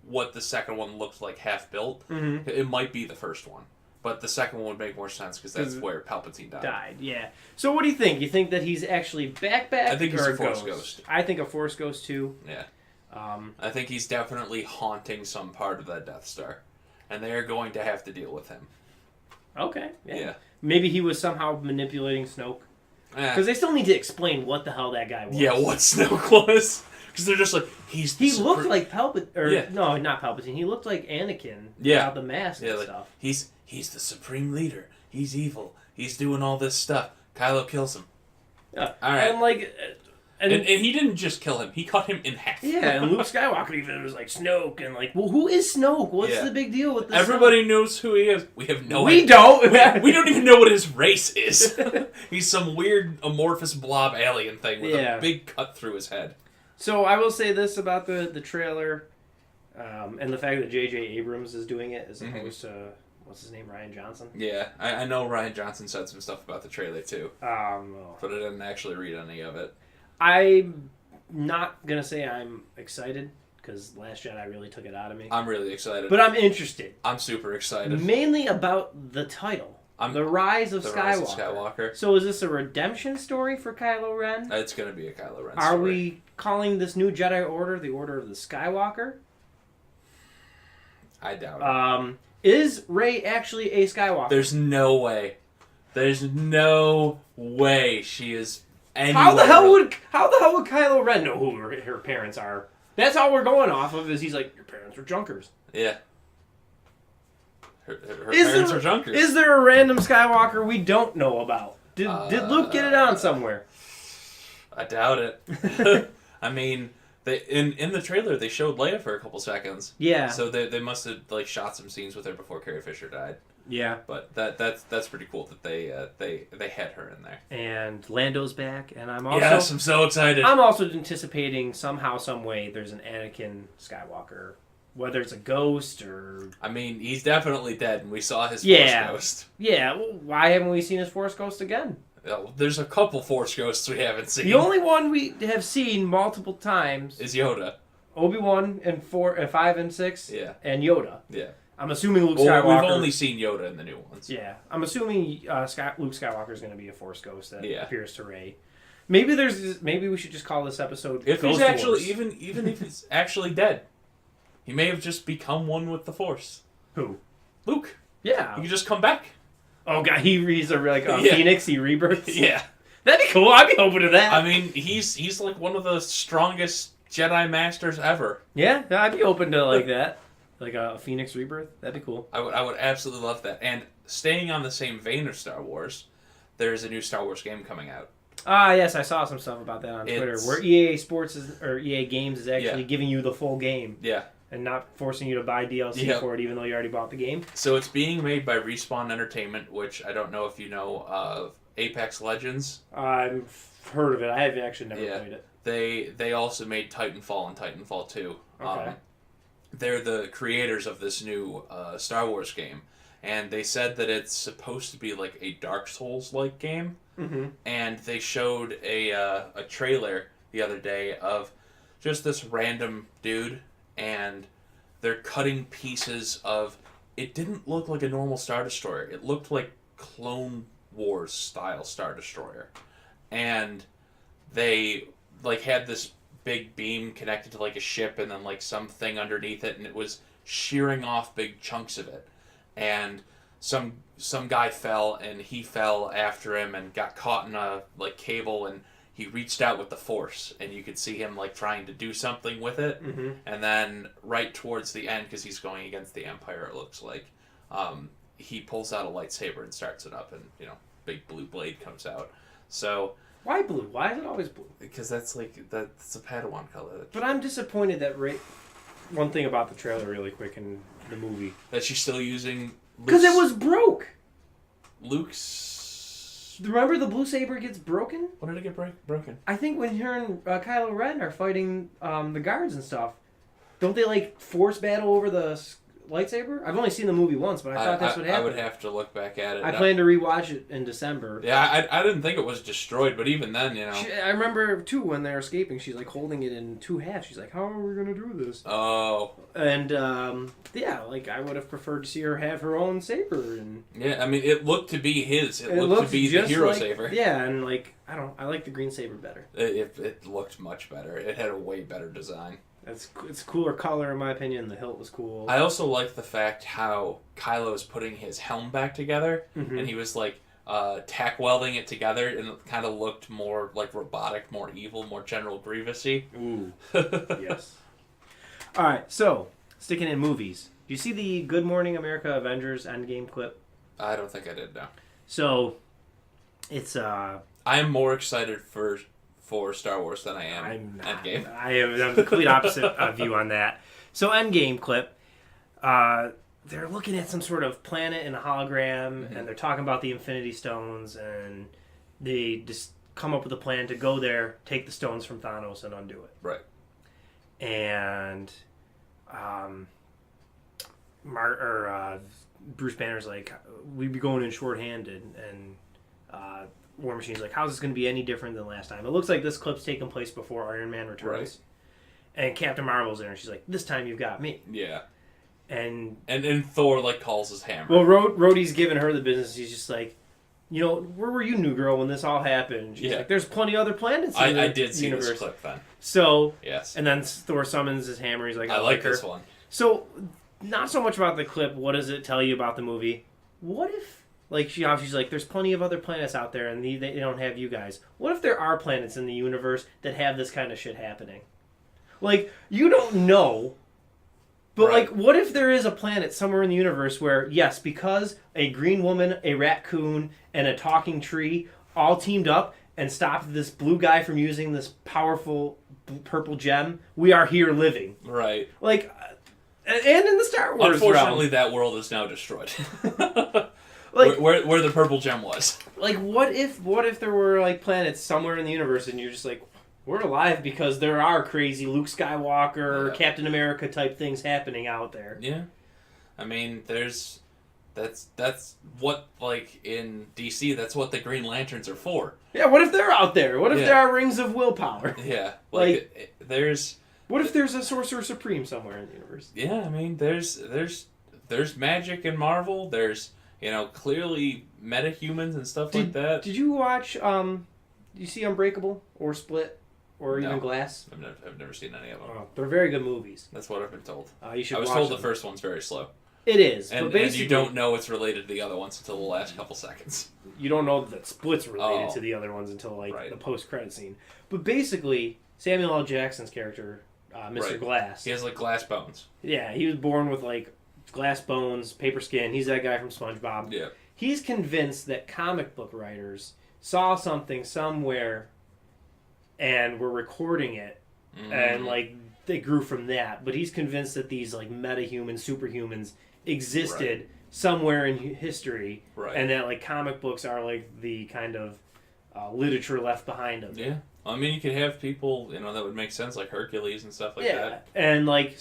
what the second one looked like half built. Mm-hmm. It might be the first one. But the second one would make more sense because that's where Palpatine died. Yeah. So what do you think? You think that he's actually back? I think he's or a Force ghost. I think a Force ghost too. Yeah. I think he's definitely haunting some part of that Death Star. And they are going to have to deal with him. Okay. Yeah. Maybe he was somehow manipulating Snoke. Because they still need to explain what the hell that guy was. Yeah, what Snoke was. Because they're just like, He looked like Palpatine. Or, Yeah. No, not Palpatine. He looked like Anakin. Yeah. Without the mask and like, stuff. He's the supreme leader. He's evil. He's doing all this stuff. Kylo kills him. Yeah. All right. And like... And he didn't just kill him. He cut him in half. Yeah, and Luke Skywalker even was like Snoke, and like, well, who is Snoke? What's the big deal with this? Everybody knows who he is. We have no We idea. don't. We don't even know what his race is. He's some weird amorphous blob alien thing with a big cut through his head. So I will say this about the trailer, and the fact that J.J. Abrams is doing it as opposed to what's his name, Ryan Johnson. Yeah, I know Ryan Johnson said some stuff about the trailer too, but I didn't actually read any of it. I'm not gonna say I'm excited because Last Jedi really took it out of me. I'm really excited, but I'm interested. I'm super excited, mainly about the title, The Rise of Skywalker. So is this a redemption story for Kylo Ren? It's gonna be a Kylo Ren story. Are we calling this new Jedi Order the Order of the Skywalker? I doubt it. Is Rey actually a Skywalker? There's no way. There's no way she is. How the hell would Kylo Ren know who her parents are? That's all we're going off of. Is he's like, your parents were junkers. Yeah. Her parents are junkers. Is there a random Skywalker we don't know about? Did Luke get it on somewhere? I doubt it. I mean, they in the trailer they showed Leia for a couple seconds. Yeah. So they must have like shot some scenes with her before Carrie Fisher died. Yeah. But that's pretty cool that they had her in there. And Lando's back, and I'm so excited. I'm also anticipating somehow, some way, there's an Anakin Skywalker, whether it's a ghost or. I mean, he's definitely dead, and we saw his Force ghost. Yeah. Well, why haven't we seen his Force ghost again? There's a couple Force ghosts we haven't seen. The only one we have seen multiple times is Yoda. Obi-Wan in 5 and 6. Yeah. And Yoda. Yeah. I'm assuming Luke Skywalker. We've only seen Yoda in the new ones. Yeah, I'm assuming Luke Skywalker is going to be a Force ghost that appears to Rey. Maybe we should just call this episode. If Ghost he's actually Wars. even if he's actually dead, he may have just become one with the Force. Who? Luke. Yeah. He could just come back. Oh god, he's like Phoenix. He rebirths. Yeah. That'd be cool. I'd be open to that. I mean, he's like one of the strongest Jedi Masters ever. Yeah, I'd be open to like that. Like a Phoenix rebirth. That'd be cool. I would absolutely love that. And staying on the same vein of Star Wars, there's a new Star Wars game coming out. Yes, I saw some stuff about that on Twitter, where EA Games is actually giving you the full game. Yeah. And not forcing you to buy DLC for it, even though you already bought the game. So it's being made by Respawn Entertainment, which I don't know if you know of Apex Legends. I've heard of it. I have actually never played it. They also made Titanfall and Titanfall 2. Okay. They're the creators of this new Star Wars game, and they said that it's supposed to be like a Dark Souls-like game. Mm-hmm. And they showed a trailer the other day of just this random dude, and they're cutting pieces of it didn't look like a normal Star Destroyer. It looked like Clone Wars style Star Destroyer, and they like had this big beam connected to like a ship, and then like something underneath it, and it was shearing off big chunks of it, and some guy fell, and he fell after him and got caught in a like cable, and he reached out with the force, and you could see him like trying to do something with it, and then right towards the end, because he's going against the Empire, it looks like, he pulls out a lightsaber and starts it up, and big blue blade comes out. So why blue? Why is it always blue? because that's a Padawan color. But I'm disappointed that one thing about the trailer, really quick, in the movie, That she's still using. because it was broke. Luke's. Remember the blue saber gets broken? When did it get broken? I think when her and Kylo Ren are fighting the guards and stuff, don't they like force battle over the lightsaber? I've only seen the movie once, but I thought that's what happened. I would have to look back at it. I plan to rewatch it in December. Yeah, I didn't think it was destroyed, but even then, I remember too when they're escaping, she's like holding it in two halves. She's like, "How are we gonna do this?" Oh. And yeah, like I would have preferred to see her have her own saber. And Yeah, I mean, it looked to be his. It looked to be the hero saber. Yeah, and like I like the green saber better. It looked much better. It had a way better design. It's a cooler color in my opinion. The hilt was cool. I also like the fact how Kylo's putting his helm back together, and he was like tack welding it together, and it kind of looked more like robotic, more evil, more General Grievous-y. Ooh, yes. All right, so sticking in movies, do you see the Good Morning America Avengers Endgame clip? I don't think I did, no. So it's I am more excited for Star Wars than I am Endgame. I am the complete opposite of you on that. So Endgame clip, they're looking at some sort of planet in a hologram, and they're talking about the Infinity Stones, and they just come up with a plan to go there, take the stones from Thanos, and undo it. Right. And Bruce Banner's like, we'd be going in short-handed, and War Machine's like, how's this going to be any different than last time? It looks like this clip's taking place before Iron Man returns. Right. And Captain Marvel's there, and she's like, this time you've got me. Yeah. And Thor, like, calls his hammer. Well, Rhodey's giving her the business. He's just like, where were you, new girl, when this all happened? She's like, there's plenty other planets in the I did see universe. this clip then. So, yes. And then Thor summons his hammer. He's like, I like this one. So, not so much about the clip. What does it tell you about the movie? What if, like, she's like, there's plenty of other planets out there, and they don't have you guys. What if there are planets in the universe that have this kind of shit happening? Like, you don't know. But, like, what if there is a planet somewhere in the universe where, yes, because a green woman, a raccoon, and a talking tree all teamed up and stopped this blue guy from using this powerful purple gem, we are here living. Right. Like, and in the Star Wars Unfortunately, that world is now destroyed. Like, where the purple gem was. Like, what if there were, like, planets somewhere in the universe and you're just like, we're alive because there are crazy Luke Skywalker, Captain America type things happening out there. Yeah. I mean, that's what, like, in DC, that's what the Green Lanterns are for. Yeah, what if they're out there? What if there are rings of willpower? Yeah. There's... What if there's a Sorcerer Supreme somewhere in the universe? Yeah, I mean, there's magic in Marvel. There's, clearly metahumans and stuff like that. Did you watch, did you see Unbreakable or Split? Or even Glass? I've never seen any of them. Oh, they're very good movies. That's what I've been told. You should. I was told the first one's very slow. It is, and you don't know it's related to the other ones until the last couple seconds. You don't know that Split's related to the other ones until the post-credit scene. But basically, Samuel L. Jackson's character, Mr. Glass, he has like glass bones. Yeah, he was born with like glass bones, paper skin. He's that guy from SpongeBob. Yeah. He's convinced that comic book writers saw something somewhere and were recording it, and like they grew from that. But he's convinced that these like meta-human superhumans existed somewhere in history, and that like comic books are like the kind of literature left behind them. Yeah, I mean, you could have people that would make sense, like Hercules and stuff like that. And like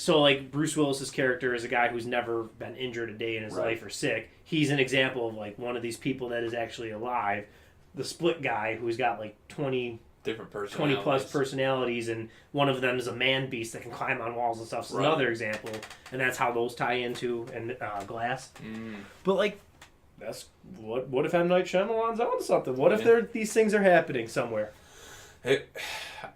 Bruce Willis's character is a guy who's never been injured a day in his life or sick. He's an example of like one of these people that is actually alive. The Split guy who's got like 20 different 20 personalities. plus personalities, and one of them is a man beast that can climb on walls and stuff. So Right. another example, and that's how those tie into Glass. But like, that's what if M. Night Shyamalan's onto something? What if these things are happening somewhere?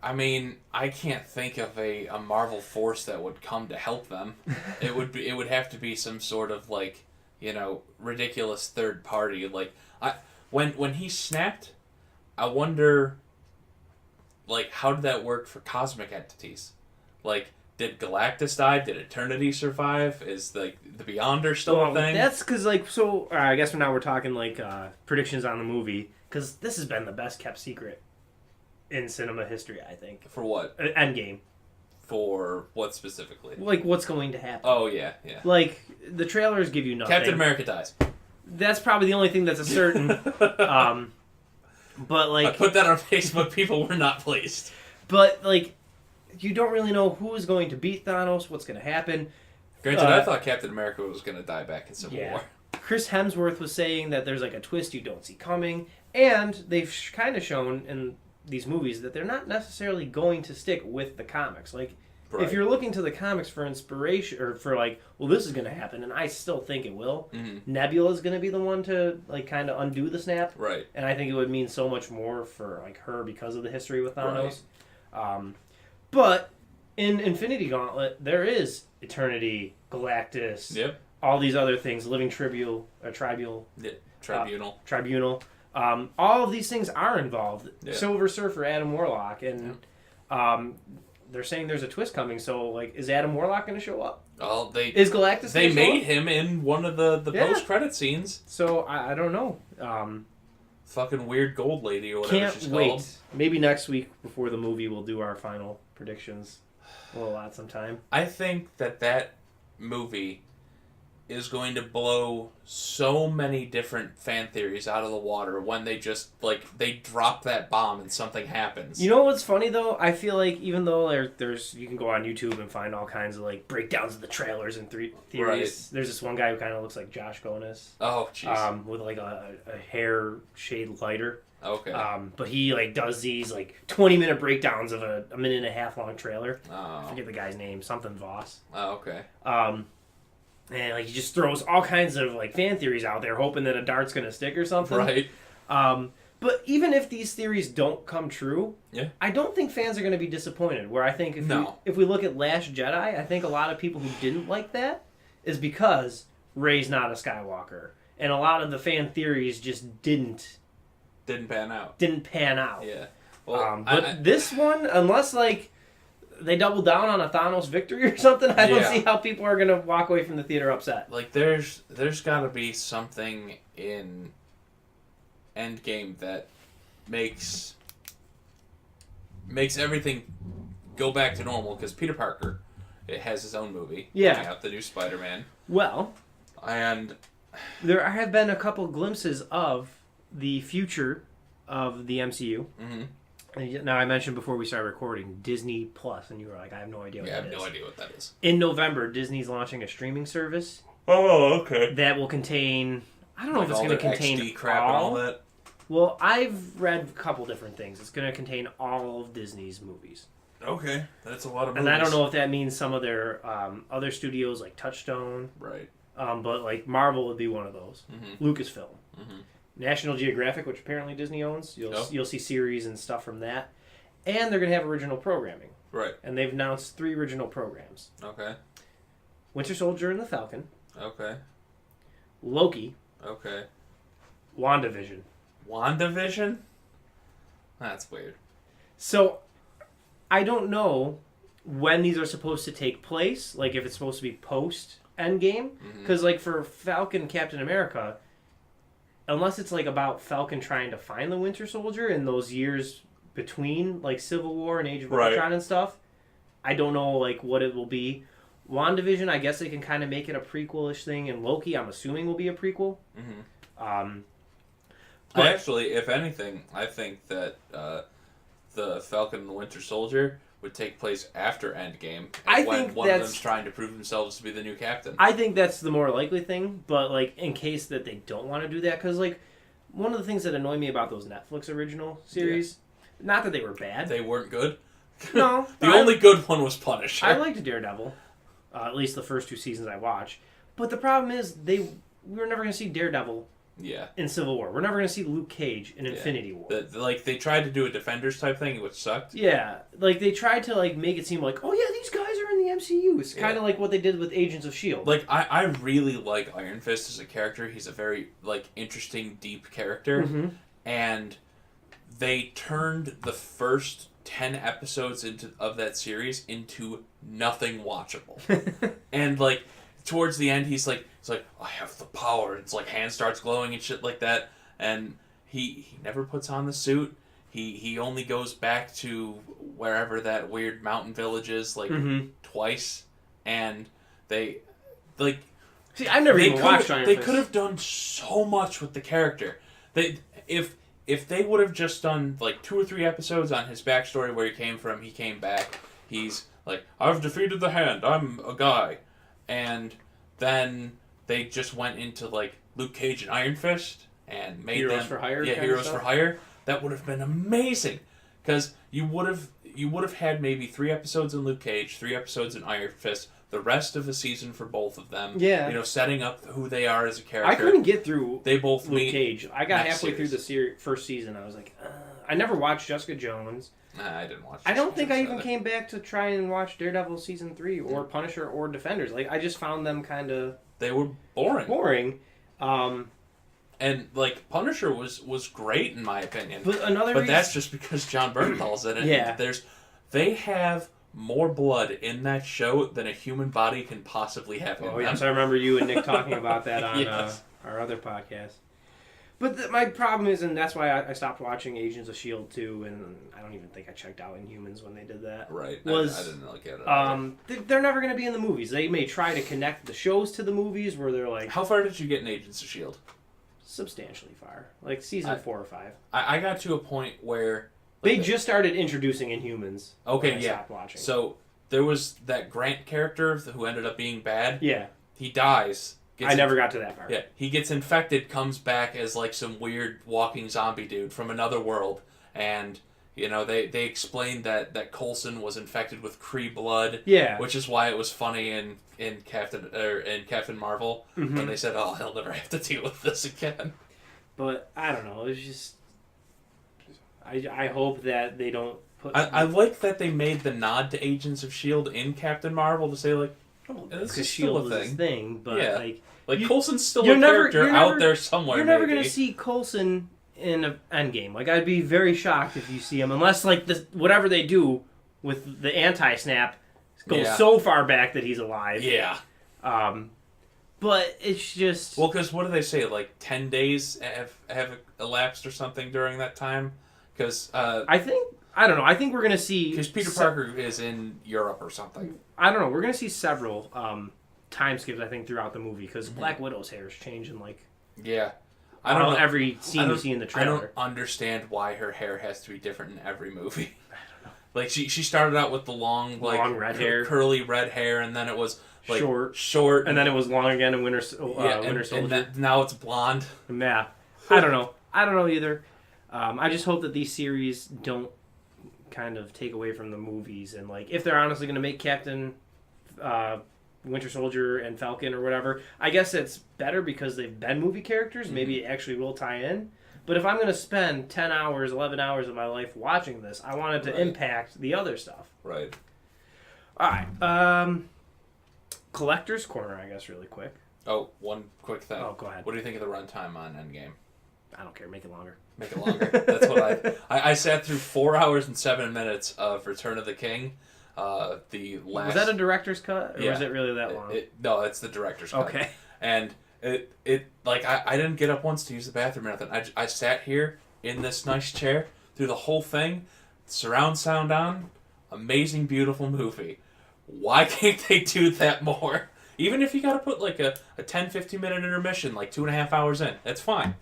I mean, I can't think of a Marvel force that would come to help them. It would have to be some sort of like, ridiculous third party. Like when he snapped, I wonder, like, how did that work for cosmic entities? Like, did Galactus die? Did Eternity survive? Is like the Beyonder still a thing? That's because I guess now we're talking like predictions on the movie, because this has been the best kept secret in cinema history, I think. For what? Endgame. For what specifically? Like, what's going to happen? Oh, yeah. Like, the trailers give you nothing. Captain America dies. That's probably the only thing that's a certain. But, like... I put that on Facebook, people were not pleased. But, like, you don't really know who is going to beat Thanos, what's going to happen. Granted, I thought Captain America was going to die back in Civil War. Chris Hemsworth was saying that there's, like, a twist you don't see coming. And they've kind of shown in these movies that they're not necessarily going to stick with the comics. Like, if you're looking to the comics for inspiration, or for like, well, this is going to happen, and I still think it will, Nebula's going to be the one to, like, kind of undo the snap. Right. And I think it would mean so much more for, like, her because of the history with Thanos. Right. But in Infinity Gauntlet, there is Eternity, Galactus, all these other things, Living Tribunal. All of these things are involved. Yeah. Silver Surfer, Adam Warlock, and they're saying there's a twist coming. So, like, is Adam Warlock going to show up? Oh, is Galactus? They made him in one of the post-credit scenes. So I don't know. Fucking weird gold lady or whatever she's called. Maybe next week before the movie we'll do our final predictions. We'll allot some time. I think that movie is going to blow so many different fan theories out of the water when they just, like, they drop that bomb and something happens. You know what's funny, though? I feel like even though there's you can go on YouTube and find all kinds of, like, breakdowns of the trailers and theories. Right. There's this one guy who kind of looks like Josh Gonis. Oh, jeez. With, like, a hair shade lighter. Okay. But he, like, does these, like, 20-minute breakdowns of a minute and a half long trailer. Oh. I forget the guy's name. Something Voss. Oh, okay. And, like, he just throws all kinds of, like, fan theories out there, hoping that a dart's going to stick or something. Right. But even if these theories don't come true, I don't think fans are going to be disappointed. Where I think if we look at Last Jedi, I think a lot of people who didn't like that is because Rey's not a Skywalker. And a lot of the fan theories just didn't pan out. Yeah. Well, but this one, unless, like, they double down on a Thanos victory or something, I don't see how people are going to walk away from the theater upset. Like, there's got to be something in Endgame that makes everything go back to normal, because Peter Parker has his own movie coming out, the new Spider-Man. Well, and there have been a couple glimpses of the future of the MCU. Mm-hmm. Now, I mentioned before we started recording Disney Plus, and you were like, I have no idea what that is. I have no idea what that is. In November, Disney's launching a streaming service. Oh, okay. That will contain... I don't know if it's going to contain XD crap and all that. Well, I've read a couple different things. It's going to contain all of Disney's movies. Okay. That's a lot of movies. And I don't know if that means some of their other studios, like Touchstone. Right. But, like, Marvel would be one of those. Mm-hmm. Lucasfilm. Mm-hmm. National Geographic, which apparently Disney owns. You'll see series and stuff from that. And they're going to have original programming. Right. And they've announced 3 original programs. Okay. Winter Soldier and the Falcon. Okay. Loki. Okay. WandaVision. WandaVision? That's weird. So, I don't know when these are supposed to take place. Like, if it's supposed to be post-Endgame. Because, like, for Falcon Captain America... Unless it's, like, about Falcon trying to find the Winter Soldier in those years between, like, Civil War and Age of Ultron and stuff, I don't know, like, what it will be. WandaVision, I guess they can kind of make it a prequel-ish thing, and Loki, I'm assuming, will be a prequel. Mm-hmm. But actually, if anything, I think that the Falcon and the Winter Soldier would take place after Endgame, when one of them's trying to prove themselves to be the new captain. I think that's the more likely thing, but, like, in case that they don't want to do that, because, like, one of the things that annoy me about those Netflix original series, Not that they were bad. They weren't good. No. The only good one was Punisher. I liked Daredevil. At least the first 2 seasons I watched. But the problem is, we were never going to see Daredevil in Civil War. We're never going to see Luke Cage in Infinity War. They tried to do a Defenders type thing, which sucked. Yeah. Like, they tried to, like, make it seem like, oh, yeah, these guys are in the MCU. It's kind of like what they did with Agents of S.H.I.E.L.D. Like, I really like Iron Fist as a character. He's a very, like, interesting, deep character. Mm-hmm. And they turned the first 10 episodes of that series into nothing watchable. And, like, towards the end, he's like, I have the power. It's like hand starts glowing and shit like that. And he never puts on the suit. He only goes back to wherever that weird mountain village is, like, twice. And they, like... See, I've never even watched Iron Fist. They could have done so much with the character. If they would have just done, like, 2 or 3 episodes on his backstory, where he came from, he came back, he's like, I've defeated the Hand, I'm a guy. And then they just went into, like, Luke Cage and Iron Fist, and made Heroes them... for Hire? Yeah, Heroes for Hire. That would have been amazing. Because you would have had maybe 3 episodes in Luke Cage, 3 episodes in Iron Fist, the rest of the season for both of them. Yeah. You know, setting up who they are as a character. I couldn't get through they both Luke Cage. I got halfway series. through the first season. I was like, I never watched Jessica Jones. Nah, I didn't watch I don't think I even either. came back to try and watch Daredevil Season 3 or Punisher or Defenders. Like, I just found them kind of... They were boring. And, like, Punisher was great, in my opinion. But that's just because John Bernthal's in it. Yeah. They have more blood in that show than a human body can possibly have in them. Yes, I remember you and Nick talking about that on Yes. our other podcast. But my problem is, and that's why I stopped watching Agents of S.H.I.E.L.D. too, and I don't even think I checked out Inhumans when they did that. Right. I didn't look at it. They're never going to be in the movies. They may try to connect the shows to the movies where they're like... How far did you get in Agents of S.H.I.E.L.D.? Substantially far. Like season 4 or 5. I got to a point where... They just started introducing Inhumans. Okay, when I yeah. stopped watching. So there was that Grant character who ended up being bad. Yeah. He dies. I never got to that part. Yeah, he gets infected, comes back as like some weird walking zombie dude from another world, and you know they explained that Coulson was infected with Kree blood. Yeah. Which is why it was funny in Captain Marvel when they said, "Oh, he'll never have to deal with this again." But I don't know. It's just I hope that they don't put. I like that they made the nod to Agents of S.H.I.E.L.D. in Captain Marvel to say like, oh, this is Shield still a is thing. but Yeah. like Coulson's still a character out there somewhere. You're never maybe. going to see Coulson in an Endgame. Like, I'd be very shocked if you see him, unless, like, whatever they do with the anti-snap goes so far back that he's alive. Yeah. But it's just... Well, because what do they say? Like, 10 days have elapsed or something during that time? Because... I don't know. I think we're going to see... Because Peter Parker is in Europe or something. I don't know. We're going to see several time skips, I think, throughout the movie, because Black Widow's hair is changing, like... Yeah. I don't know every scene you see in the trailer. I don't understand why her hair has to be different in every movie. I don't know. Like, she started out with the long red hair. Curly red hair, and then it was, like, short. And then it was long again in Winter Soldier. And now it's blonde. Yeah. I don't know. I don't know either. I just hope that these series don't kind of take away from the movies, and, like, if they're honestly going to make Captain... Winter Soldier and Falcon or whatever, I guess it's better because they've been movie characters. Maybe it actually will tie in. But if I'm going to spend 10 hours, 11 hours of my life watching this, I want it to impact the other stuff. Right. All right. Collector's Corner, I guess, really quick. Oh, one quick thing. Oh, go ahead. What do you think of the runtime on Endgame? I don't care. Make it longer. Make it longer. That's what I sat through 4 hours and 7 minutes of Return of the King. Was that a director's cut, or was it really that long? No, it's the director's cut. Okay. And it like I didn't get up once to use the bathroom or nothing. I sat here in this nice chair through the whole thing, surround sound on, amazing, beautiful movie. Why can't they do that more? Even if you got to put like a 10-15 minute intermission, like 2.5 hours in, that's fine.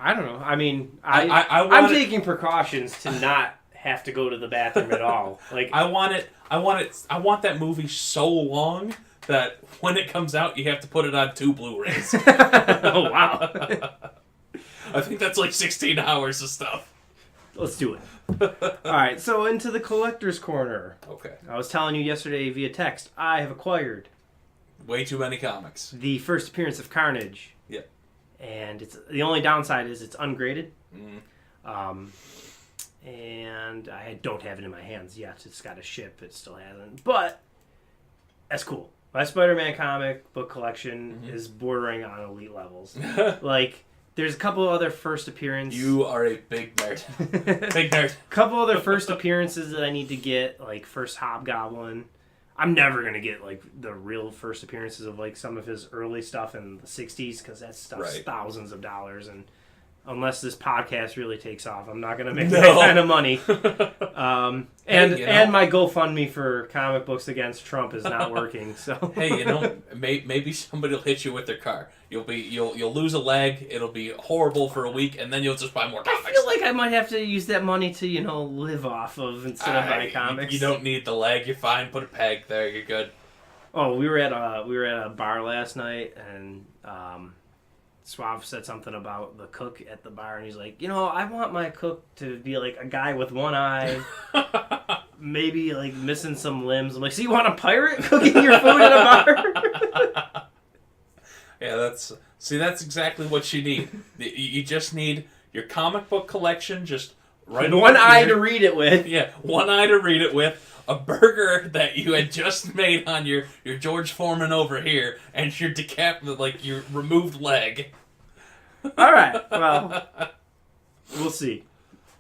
I don't know. I mean, I'm taking precautions to not have to go to the bathroom at all. Like I want that movie so long that when it comes out, you have to put it on 2 Blu-rays. Oh wow! I think that's like 16 hours of stuff. Let's do it. All right, so into the collector's corner. Okay. I was telling you yesterday via text, I have acquired Way too many comics. the first appearance of Carnage. Yep. And it's the only downside is it's ungraded. Mm. And I don't have it in my hands yet. It's got to ship. It still hasn't. But that's cool. My Spider-Man comic book collection is bordering on elite levels. Like, there's a couple other first appearances. You are a big nerd. Big nerd. Couple other first appearances that I need to get, like first Hobgoblin. I'm never going to get, like, the real first appearances of, like, some of his early stuff in the 60s, because that stuff's thousands of dollars, and unless this podcast really takes off, I'm not going to make that kind of money. And my GoFundMe for comic books against Trump is not working, so... Hey, you know, maybe somebody will hit you with their car. You'll lose a leg, it'll be horrible for a week, and then you'll just buy more comics. I feel like I might have to use that money to, live off of instead of buy comics. You don't need the leg, you're fine, put a peg there, you're good. Oh, we were at a bar last night, and Suave said something about the cook at the bar, and he's like, I want my cook to be like a guy with one eye, maybe like missing some limbs. I'm like, so you want a pirate cooking your food at a bar? Yeah, that's exactly what you need. You just need your comic book collection, just right one eye to read it with. Yeah, one eye to read it with. A burger that you had just made on your George Foreman over here, and your your removed leg. All right, well, we'll see.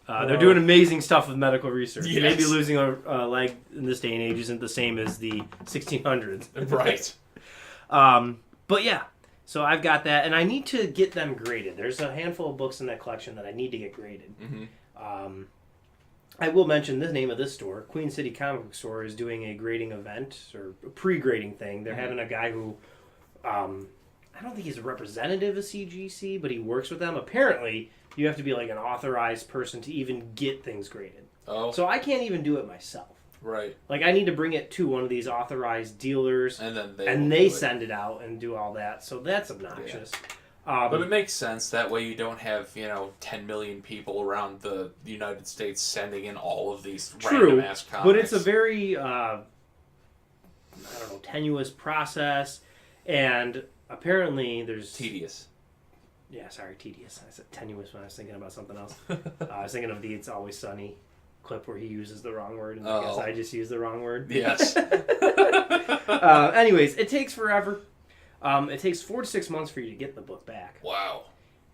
They're doing amazing stuff with medical research. Yes. Maybe losing a leg in this day and age isn't the same as the 1600s. Right. But yeah, so I've got that, and I need to get them graded. There's a handful of books in that collection that I need to get graded. Mm-hmm. I will mention the name of this store, Queen City Comic Book Store, is doing a grading event, or a pre-grading thing. They're having a guy who, I don't think he's a representative of CGC, but he works with them. Apparently, you have to be like an authorized person to even get things graded. Oh. So I can't even do it myself. Right. Like, I need to bring it to one of these authorized dealers, and then they send it out and do all that. So that's obnoxious. Yeah. But it makes sense. That way you don't have, 10 million people around the United States sending in all of these random-ass comics. But it's a very, tenuous process. And apparently there's... Tedious. Yeah, sorry, tedious. I said tenuous when I was thinking about something else. I was thinking of the It's Always Sunny clip where he uses the wrong word, and I guess I just used the wrong word. Yes. Anyways, it takes forever. It takes 4 to 6 months for you to get the book back. Wow.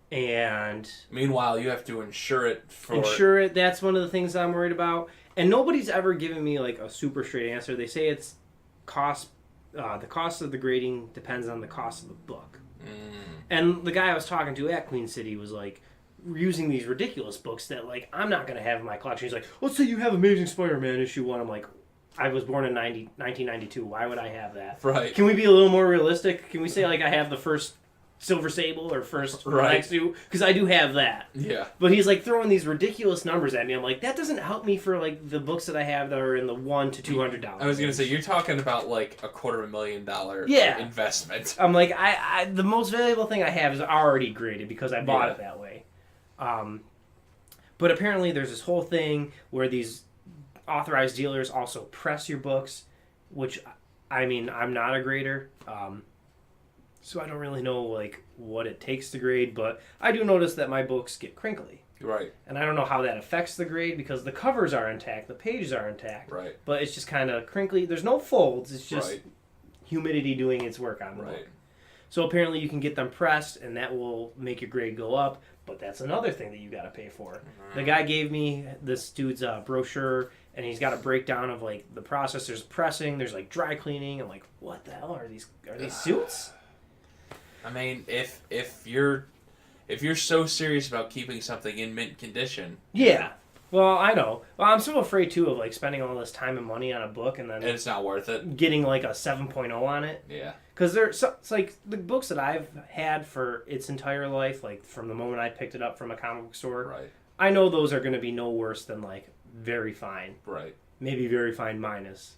And... meanwhile, you have to insure it for... Insure it, that's one of the things I'm worried about. And nobody's ever given me, like, a super straight answer. They say it's cost... the cost of the grading depends on the cost of the book. And the guy I was talking to at Queen City was like, using these ridiculous books that, like, I'm not going to have in my collection. He's like, let's say you have Amazing Spider-Man issue 1. I'm like, I was born in 1992. Why would I have that? Right. Can we be a little more realistic? Can we say, like, I have the first Silver Sable or first next to? Because I do have that. Yeah. But he's, like, throwing these ridiculous numbers at me. I'm like, that doesn't help me for, like, the books that I have that are in the $100 to $200. I was going to say, you're talking about, like, a $250,000 investment. I'm like, I the most valuable thing I have is already graded because I bought it that way. But apparently there's this whole thing where these authorized dealers also press your books, which, I mean, I'm not a grader, so I don't really know, like, what it takes to grade, but I do notice that my books get crinkly. Right. And I don't know how that affects the grade because the covers are intact, the pages are intact. Right. But it's just kind of crinkly. There's no folds. It's just humidity doing its work on the book. So apparently you can get them pressed, and that will make your grade go up. But that's another thing that you got to pay for. Mm-hmm. The guy gave me this dude's brochure, and he's got a breakdown of, like, the process. There's pressing, there's, like, dry cleaning. I'm like, what the hell are these? Are these suits? I mean, if you're so serious about keeping something in mint condition, yeah. Well, I know. Well, I'm so afraid too of, like, spending all this time and money on a book and then it's not worth it. Getting, like, a 7.0 on it. Yeah. Because it's like the books that I've had for its entire life, like from the moment I picked it up from a comic book store. Right. I know those are going to be no worse than, like, very fine. Right. Maybe very fine minus.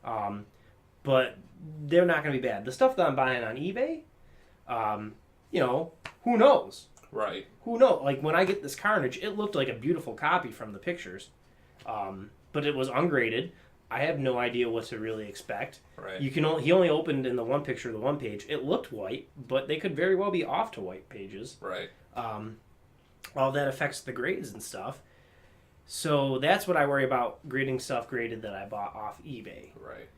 But they're not going to be bad. The stuff that I'm buying on eBay, who knows? Right. Who knows? Like, when I get this Carnage, it looked like a beautiful copy from the pictures. But it was ungraded. I have no idea what to really expect. Right. He only opened in the one picture, the one page. It looked white, but they could very well be off to white pages. Right. All that affects the grades and stuff. So that's what I worry about, grading stuff graded that I bought off eBay. Right.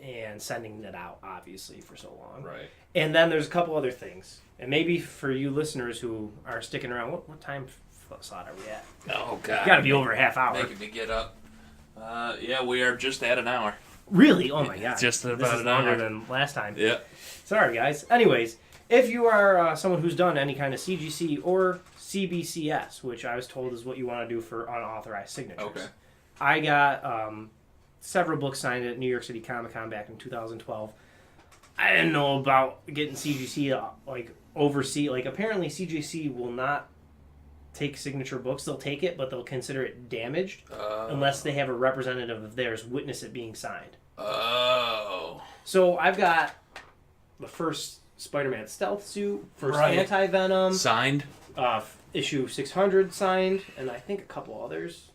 And sending that out, obviously, for so long. Right. And then there's a couple other things. And maybe for you listeners who are sticking around, what time slot are we at? Oh, God. Got to be over a half hour. Making me get up. Yeah, we are just at an hour. Really? Oh, my God. Just about this is an longer hour. than last time. Yeah. Sorry, guys. Anyways, if you are someone who's done any kind of CGC or CBCS, which I was told is what you want to do for unauthorized signatures. Okay. I got several books signed at New York City Comic Con back in 2012. I didn't know about getting CGC to oversee. Like, apparently CGC will not take signature books. They'll take it, but they'll consider it damaged unless they have a representative of theirs witness it being signed. Oh. So I've got the first Spider-Man stealth suit, first Right. Anti-Venom, Signed? issue 600 signed, and I think a couple others.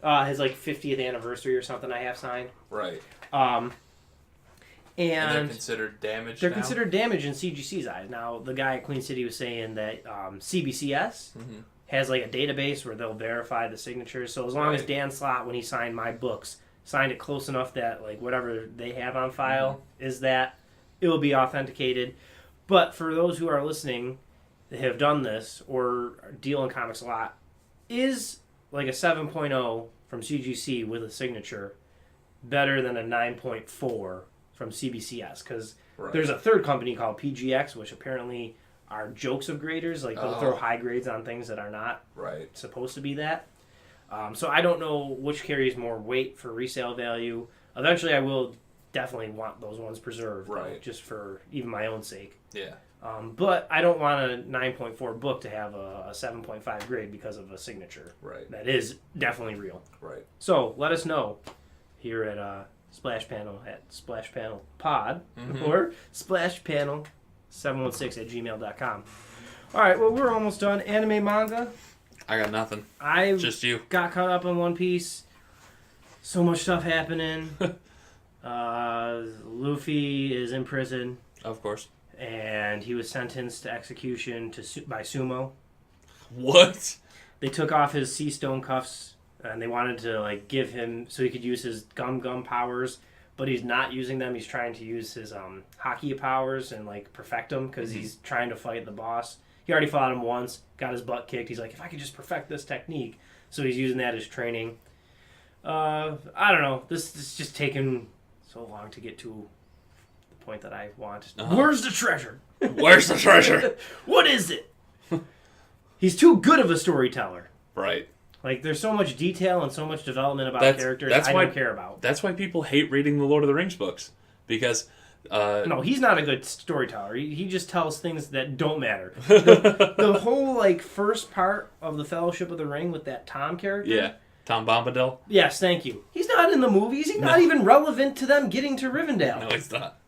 His 50th anniversary or something I have signed. Right. And they're considered damaged they're now? considered damaged in CGC's eyes. Now, the guy at Queen City was saying that CBCS has a database where they'll verify the signatures. So as long as Dan Slott, when he signed my books, signed it close enough that whatever they have on file is that, it will be authenticated. But for those who are listening that have done this or deal in comics a lot, is a 7.0 from CGC with a signature better than a 9.4 from CBCS? Because there's a third company called PGX, which apparently are jokes of graders. They'll throw high grades on things that are not supposed to be that. So I don't know which carries more weight for resale value. Eventually I will definitely want those ones preserved, though, just for even my own sake. Yeah. But I don't want a 9.4 book to have a 7.5 grade because of a signature. Right. That is definitely real. Right. So let us know here at Splash Panel at Splash Panel Pod or splashpanel716@gmail.com. All right, well, we're almost done. Anime, manga. I got nothing. I Just you. got caught up on One Piece. So much stuff happening. Luffy is in prison, Of course. and he was sentenced to execution by sumo. What? They took off his sea stone cuffs, and they wanted to give him so he could use his gum powers, but he's not using them. He's trying to use his hockey powers and perfect them because he's trying to fight the boss. He already fought him once, got his butt kicked. He's like, if I could just perfect this technique, so he's using that as training. I don't know. This is just taking so long to get to the point that I want. Where's the treasure? Where's the treasure? What is it? He's too good of a storyteller. Right. There's so much detail and so much development about characters I don't care about. That's why people hate reading the Lord of the Rings books. Because... no, he's not a good storyteller. He just tells things that don't matter. The whole, first part of the Fellowship of the Ring with that Tom character... Yeah. Tom Bombadil? Yes, thank you. He's not in the movies. He's not even relevant to them getting to Rivendell. No, he's not.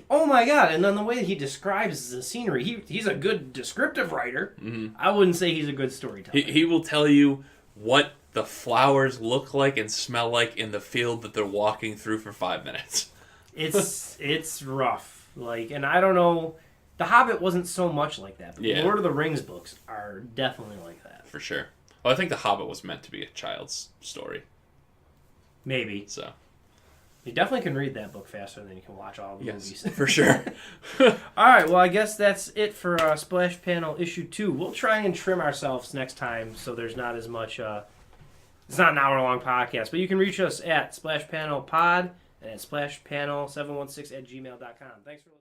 Oh my god. And then the way he describes the scenery, he's a good descriptive writer. Mm-hmm. I wouldn't say he's a good storyteller. He will tell you what the flowers look like and smell like in the field that they're walking through for 5 minutes. It's rough. And I don't know... The Hobbit wasn't so much like that, but the Lord of the Rings books are definitely like that. For sure. Well, I think The Hobbit was meant to be a child's story. Maybe. So... You definitely can read that book faster than you can watch all the movies. For sure. All right, well, I guess that's it for Splash Panel Issue 2. We'll try and trim ourselves next time so there's not as much... it's not an hour-long podcast, but you can reach us at Splash Panel Pod and at splashpanel716@gmail.com. Thanks for listening.